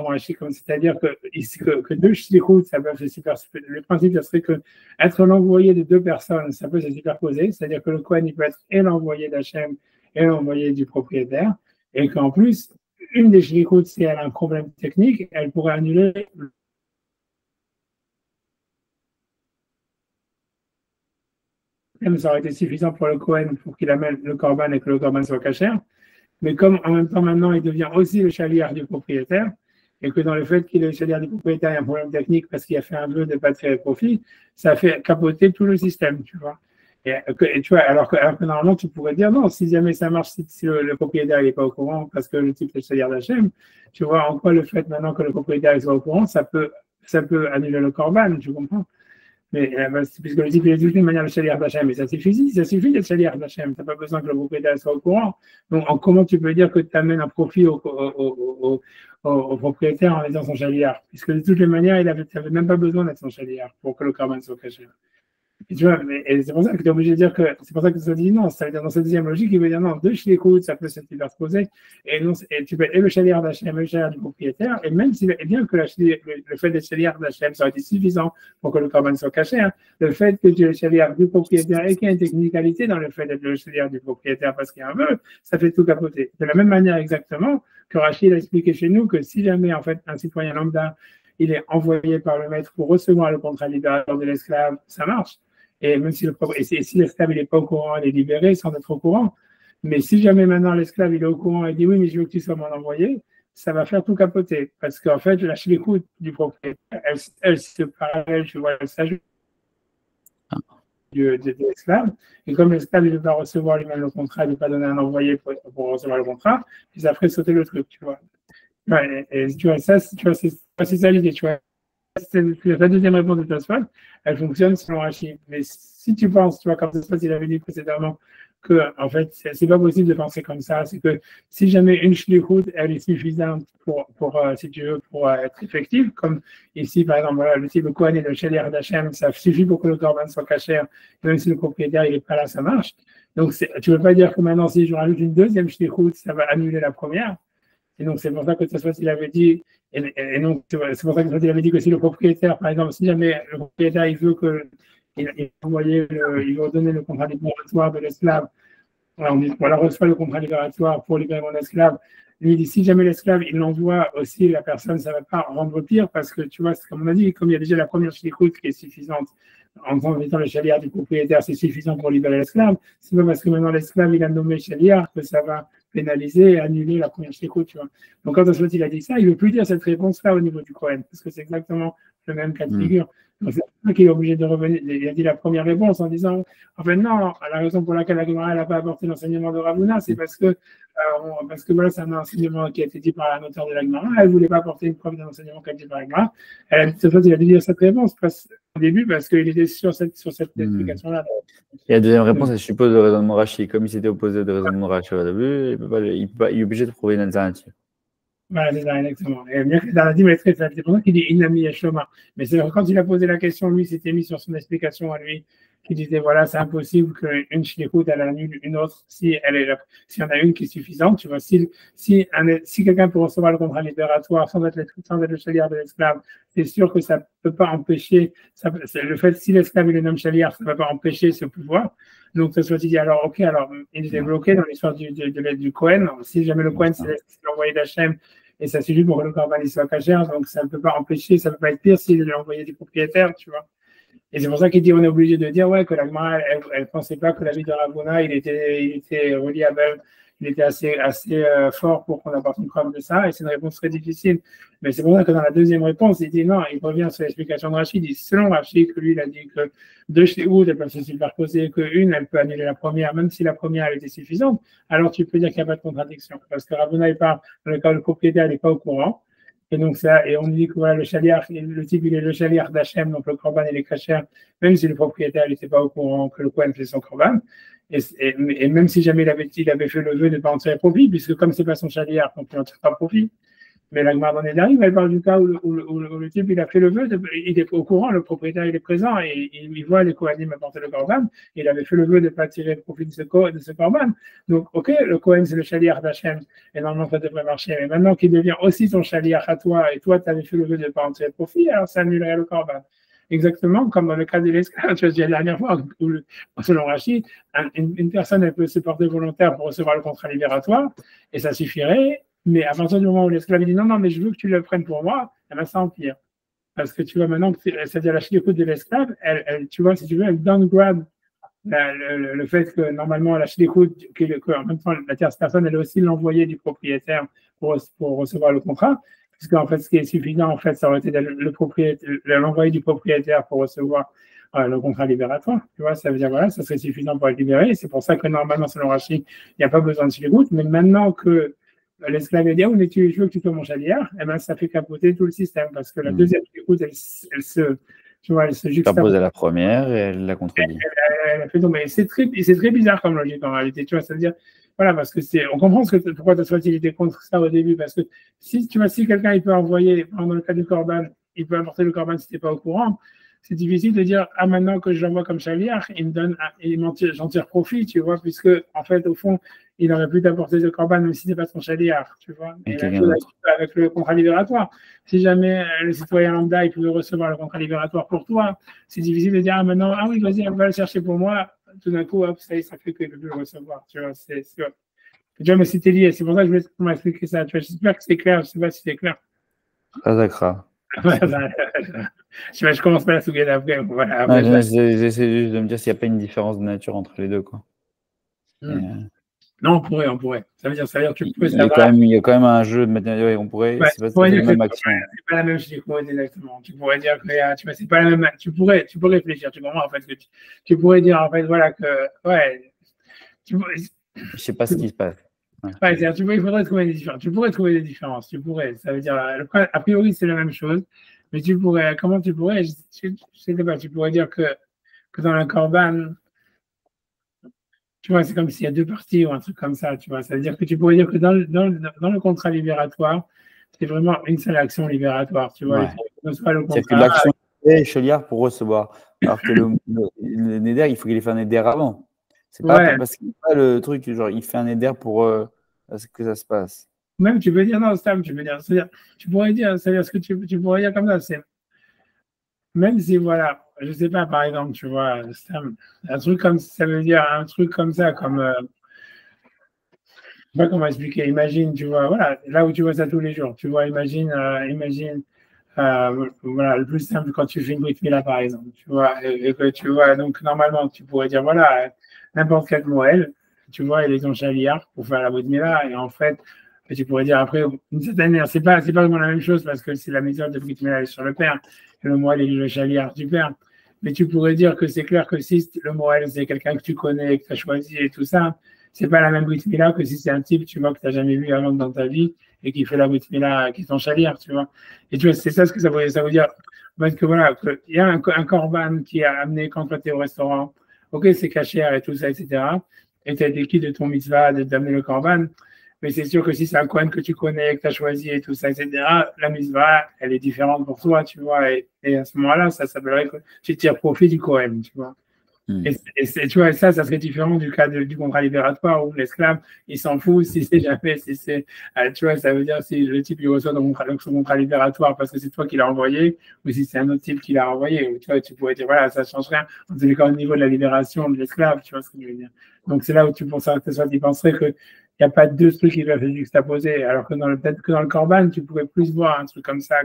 Speaker 1: c'est-à-dire que deux shlichut, ça peut se superposer. Le principe, ça serait que être l'envoyé de deux personnes, ça peut se superposer, c'est-à-dire que le Kohen, il peut être et l'envoyé d'Hachem et l'envoyé du propriétaire, et qu'en plus, une des shlichut, si elle a un problème technique, elle pourrait annuler. Ça aurait été suffisant pour le Kohen pour qu'il amène le Corban et que le Corban soit caché. Mais comme en même temps maintenant il devient aussi le chaliard du propriétaire, et que dans le fait qu'il est le chaliard du propriétaire, il y a un problème technique parce qu'il a fait un vœu de ne pas tirer profit, ça fait capoter tout le système, tu vois. Et tu vois, alors que normalement tu pourrais dire non, si jamais ça marche, si le propriétaire n'est pas au courant parce que le type est le chaliard d'Hachem, tu vois en quoi le fait maintenant que le propriétaire soit au courant, ça peut annuler le Corban, tu comprends? Mais puisque le type est d'une manière le chaliard d'Hachem, mais ça suffit d'être chaliard d'Hachem, tu n'as pas besoin que le propriétaire soit au courant. Donc, comment tu peux dire que tu amènes un profit au propriétaire en étant son chaliard? Puisque de toutes les manières, il n'avait même pas besoin d'être son chaliard pour que le corban soit caché. Et tu vois, et c'est pour ça que tu es obligé de dire que c'est pour ça que tu as dit non. Ça veut dire dans cette deuxième logique, il veut dire non, deux shlichut, ça peut se superposer. Et tu peux et le chaliard d'Hachem et le chaliard du propriétaire. Et même si, et bien que le fait d'être chaliard d'Hachem, ça aurait été suffisant pour que le corban soit caché, hein, le fait que tu es le chaliard du propriétaire et qu'il y a une technicalité dans le fait d'être le chaliard du propriétaire parce qu'il y a un vœu, ça fait tout capoter. De la même manière exactement que Rachid a expliqué chez nous que si jamais en fait un citoyen lambda il est envoyé par le maître pour recevoir le contrat libérateur de l'esclave, ça marche. Et même si l'esclave n'est pas au courant, il est libéré sans être au courant. Mais si jamais maintenant l'esclave il est au courant et dit oui, mais je veux que tu sois mon envoyé, ça va faire tout capoter. Parce qu'en fait, la shlichut du propriétaire, elle se parallèle, tu vois, elle s'ajoute de l'esclave. Et comme l'esclave ne veut pas recevoir lui-même le contrat, il ne veut pas donner un envoyé pour recevoir le contrat, puis ça ferait sauter le truc, tu vois. Ouais, et tu vois, ça, c'est ça l'idée, tu vois. La deuxième réponse de Tosfot, elle fonctionne selon Rachid. Mais si tu penses, tu vois, comme Tosfot il avait dit précédemment, que en fait, c'est pas possible de penser comme ça, c'est que si jamais une shlichut, elle est suffisante si tu veux, pour être effective, comme ici, par exemple, voilà, le type de Kohen et le chaliard d'Hachem, ça suffit pour que le corban soit caché, même si le propriétaire il est pas là, ça marche. Donc, tu ne veux pas dire que maintenant, si je rajoute une deuxième shlichut, ça va annuler la première. Et donc, c'est pour ça que Tosfot il avait dit, et donc, c'est pour ça que Tosfot il avait dit que si le propriétaire, par exemple, si jamais le propriétaire il veut il veut donner le contrat libératoire de l'esclave, voilà, on reçoit le contrat libératoire pour libérer mon esclave. Lui, il dit, si jamais l'esclave, il l'envoie aussi, la personne, ça ne va pas rendre pire parce que, tu vois, comme on a dit, comme il y a déjà la première shlichut qui est suffisante, en étant le chaliard du propriétaire, c'est suffisant pour libérer l'esclave. C'est pas parce que maintenant l'esclave, il a nommé chaliard que ça va pénaliser et annuler la première shlichut, tu vois. Donc, quand Tosfot il a dit ça, il ne veut plus dire cette réponse-là au niveau du Kohen, parce que c'est exactement le même cas de figure. Donc, c'est pour ça qu'il est obligé de revenir. Il a dit la première réponse en disant, en fait, non, la raison pour laquelle la Gemara n'a pas apporté l'enseignement de Ravuna, c'est parce que voilà, c'est un enseignement qui a été dit par un auteur de la Gemara. Elle ne voulait pas apporter une preuve d'un enseignement qui a été dit par la Gemara. Il a dû dire cette réponse au début parce qu'il était sur cette explication-là.
Speaker 3: Et la deuxième réponse, elle suppose le raisonnement Rashi. Comme il s'était opposé au raisonnement Rashi au début, il est obligé de trouver une alternative.
Speaker 1: Voilà, c'est ça, exactement. Et bien que Daradi m'a très fait, c'est pour ça qu'il dit Inami Yeshoma. Mais c'est quand il a posé la question, lui, s'était mis sur son explication à lui, qui disait voilà, c'est impossible qu'une shlichut, elle annule une autre si y en a une qui est suffisante. Tu vois, si quelqu'un peut recevoir le contrat libératoire sans être le chaliard de l'esclave, c'est sûr que ça ne peut pas empêcher, le fait si l'esclave est le nom chaliard, ça ne va pas empêcher ce pouvoir. Donc, ça soit dit, alors, ok, alors, il était bloqué dans l'histoire du Kohen. Si jamais le Kohen, c'est l'envoyé d'Hachem, et ça suffit pour que le corban soit caché, donc ça ne peut pas empêcher, ça ne peut pas être pire s'il est l'envoyé du propriétaire, tu vois. Et c'est pour ça qu'il dit, on est obligé de dire, ouais, que la Gemara, elle pensait pas que la vie de Ravuna, il était reliable, il était assez fort pour qu'on apporte une preuve de ça, et c'est une réponse très difficile. Mais c'est pour ça que dans la deuxième réponse, il dit non, il revient sur l'explication de Rachid, il dit, selon Rachid, que lui, il a dit que deux shlichut, elles peuvent se superposer, qu'une, elle peut annuler la première, même si la première, elle était suffisante, alors tu peux dire qu'il n'y a pas de contradiction. Parce que Ravuna, il part, dans le cas où le propriétaire, il n'est pas au courant. Et donc ça, et on dit que voilà, le shaliach, le type, il est le shaliach d'Hachem, donc le korban, il est kasher, même si le propriétaire n'était pas au courant que le Kohen fait son korban. Et même si jamais il avait fait le vœu de ne pas en tirer profit, puisque comme c'est pas son shaliach, donc il n'en tire pas profit. Mais la Gemara dans les derniers, elle parle du cas où le type, il a fait le vœu, il est au courant, le propriétaire, il est présent, et il voit les Kohanim apporter le korban, et il avait fait le vœu de ne pas tirer profit de ce korban. Donc, ok, le Kohen, c'est le shaliach d'Hachem, et normalement, ça devrait marcher. Mais maintenant qu'il devient aussi ton shaliach à toi, et toi, tu avais fait le vœu de ne pas en tirer profit, alors ça annulerait le korban. Exactement comme dans le cas de l'esclave, tu as dit la dernière fois, où, selon Rachid, une personne, elle peut se porter volontaire pour recevoir le contrat libératoire, et ça suffirait. Mais à partir du moment où l'esclave dit non, mais je veux que tu le prennes pour moi, eh ben, ça empire. Parce que tu vois maintenant, c'est-à-dire la shlichut de l'esclave, tu vois, si tu veux, elle downgrade le fait que normalement la shlichut, en même temps, la tierce personne, elle est aussi l'envoyé du propriétaire pour recevoir le contrat. Puisqu'en fait, ce qui est suffisant, en fait, ça aurait été l'envoyé du propriétaire pour recevoir le contrat libératoire. Tu vois, ça veut dire, voilà, ça serait suffisant pour être libéré. C'est pour ça que normalement, selon Rachid, il n'y a pas besoin de shlichut. Mais maintenant que l'esclave dit, ah, mais je veux que tu sois mon shaliach, et ben ça fait capoter tout le système, parce que la deuxième écoute, elle se
Speaker 3: juxtapose à la première et elle la contredit.
Speaker 1: Elle fait tomber. C'est très bizarre comme logique en réalité, tu vois, ça veut dire, voilà, parce que on comprend pourquoi ta soit il était contre ça au début, parce que si quelqu'un il peut envoyer, dans le cas du korban, il peut apporter le korban si tu n'es pas au courant, c'est difficile de dire, ah, maintenant que je l'envoie comme shaliach, j'en tire profit, tu vois, puisque, en fait, au fond, il aurait pu t'apporter le korban même si ce n'est pas son shaliach, tu vois. Et la chose avec le contrat libératoire. Si jamais le citoyen lambda, il pouvait recevoir le contrat libératoire pour toi, c'est difficile de dire, ah, maintenant, ah oui, vas-y, va le chercher pour moi. Tout d'un coup, hop, ça fait qu'il ne peut plus le recevoir, tu vois. Tu vois, mais c'était lié. C'est pour ça que je voulais m'expliquer ça. Tu vois, j'espère que c'est clair. Je ne sais pas si c'est clair.
Speaker 3: D'accord.
Speaker 1: Je commence pas la souguer d'après. Voilà,
Speaker 3: j'essaie juste de me dire s'il n'y a pas une différence de nature entre les deux, quoi.
Speaker 1: Non, on pourrait. Ça veut dire que tu peux.
Speaker 3: Il y a quand même un jeu de matériaux et on pourrait.
Speaker 1: Ouais,
Speaker 3: c'est pas la même action.
Speaker 1: C'est pas la même chose, exactement. Tu pourrais dire que c'est pas la même. Tu peux réfléchir. Tu comprends en fait que tu pourrais dire en fait voilà que ouais.
Speaker 3: Je sais pas ce qui se passe.
Speaker 1: Ouais, il faudrait trouver des différences. Tu pourrais trouver des différences. Tu pourrais. Ça veut dire a priori c'est la même chose, mais tu pourrais. Comment tu pourrais je sais pas. Tu pourrais dire que dans la korban. Tu vois, c'est comme s'il y a deux parties ou un truc comme ça, tu vois. Ça veut dire que tu pourrais dire que dans le contrat libératoire, c'est vraiment une seule action libératoire, tu vois.
Speaker 3: Ouais. C'est que l'action est shaliach pour recevoir. Alors que le neder, il faut qu'il ait fait un neder avant. C'est pas parce qu'il pas le truc, genre, il fait un neder pour que ça se passe.
Speaker 1: Même, tu peux dire, non, Stam, tu pourrais dire, c'est-à-dire ce que tu pourrais dire comme ça, c'est même si, voilà, je sais pas, par exemple, tu vois, un truc comme ça veut dire un truc comme ça, comme je sais pas comment expliquer. Imagine, tu vois, voilà, là où tu vois ça tous les jours, tu vois, imagine, voilà, le plus simple quand tu fais une brit mila, par exemple, tu vois, et que tu vois, donc normalement, tu pourrais dire, voilà, n'importe quel Moël, tu vois, il est ton shaliach pour faire la brit mila, et en fait, tu pourrais dire après, une certaine manière, c'est pas vraiment la même chose parce que c'est la méthode de brit mila sur le père. Le Moël est le shaliach du père. Mais tu pourrais dire que c'est clair que si le Moël, c'est quelqu'un que tu connais, que tu as choisi et tout ça, c'est pas la même brit mila que si c'est un type, tu vois, que tu n'as jamais vu avant dans ta vie et qui fait la brit mila, qui est ton shaliach, tu vois. Et tu vois, c'est ça ce que ça veut dire. Parce que voilà, il y a un korban qui a amené quand toi tu es au restaurant, ok, c'est cachère et tout ça, etc. Et tu as été qui de ton mitzvah d'amener le korban. Mais c'est sûr que si c'est un Kohen que tu connais, que tu as choisi et tout ça, etc., la mitzvah, elle est différente pour toi, tu vois. Et à ce moment-là, ça s'appellerait que tu tires profit du Kohen, tu vois. Et tu vois, ça serait différent du cas du contrat libératoire où l'esclave, il s'en fout si c'est jamais, tu vois, ça veut dire si le type, il reçoit son contrat libératoire parce que c'est toi qui l'as envoyé ou si c'est un autre type qui l'a envoyé. Tu vois, tu pourrais dire, voilà, ça change rien. En tous les cas, au niveau de la libération de l'esclave, tu vois ce que je veux dire. Donc, c'est là où tu penserais que il n'y a pas deux trucs qui doivent se juxtaposer, alors que peut-être que dans le korban, tu pourrais plus voir un truc comme ça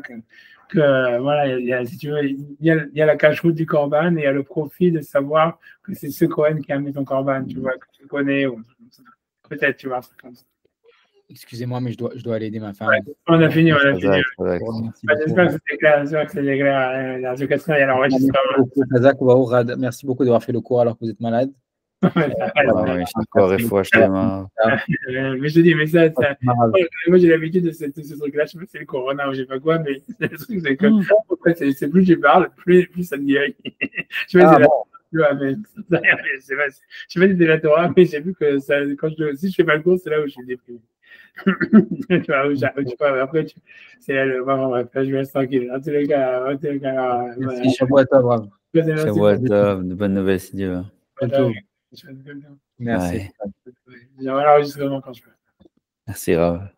Speaker 1: que, voilà, si tu veux, il y a la cache-route du Corban et il y a le profit de savoir que c'est ce Cohen qui a amené ton Corban, tu vois, que tu connais, ou peut-être, tu vois, c'est comme ça.
Speaker 2: Excusez-moi, mais je dois aller aider ma femme.
Speaker 1: Ouais, on a fini, on a fini.
Speaker 2: Merci
Speaker 1: J'espère que c'était clair, j'espère que c'était clair. La question, il y a l'enregistrement.
Speaker 2: Merci beaucoup d'avoir fait le cours alors que vous êtes malade.
Speaker 1: Ouais, mais je te dis, mais ça, moi j'ai l'habitude de ce truc-là, je sais pas si c'est le corona ou je sais pas quoi, mais le truc c'est que en fait, c'est plus je parle, plus ça me guérit. Je sais pas si c'est la Torah, mais j'ai vu que ça, si je fais pas le cours, c'est là où je suis déprimé. Tu vois, après, c'est le moment, bref, je reste tranquille. En tous les cas,
Speaker 2: merci, Shabbat Tov.
Speaker 3: Shabbat Tov, de bonnes nouvelles, si Dieu veut.
Speaker 2: Merci.
Speaker 1: J'envoie l'enregistrement quand je peux.
Speaker 3: Merci, Rav.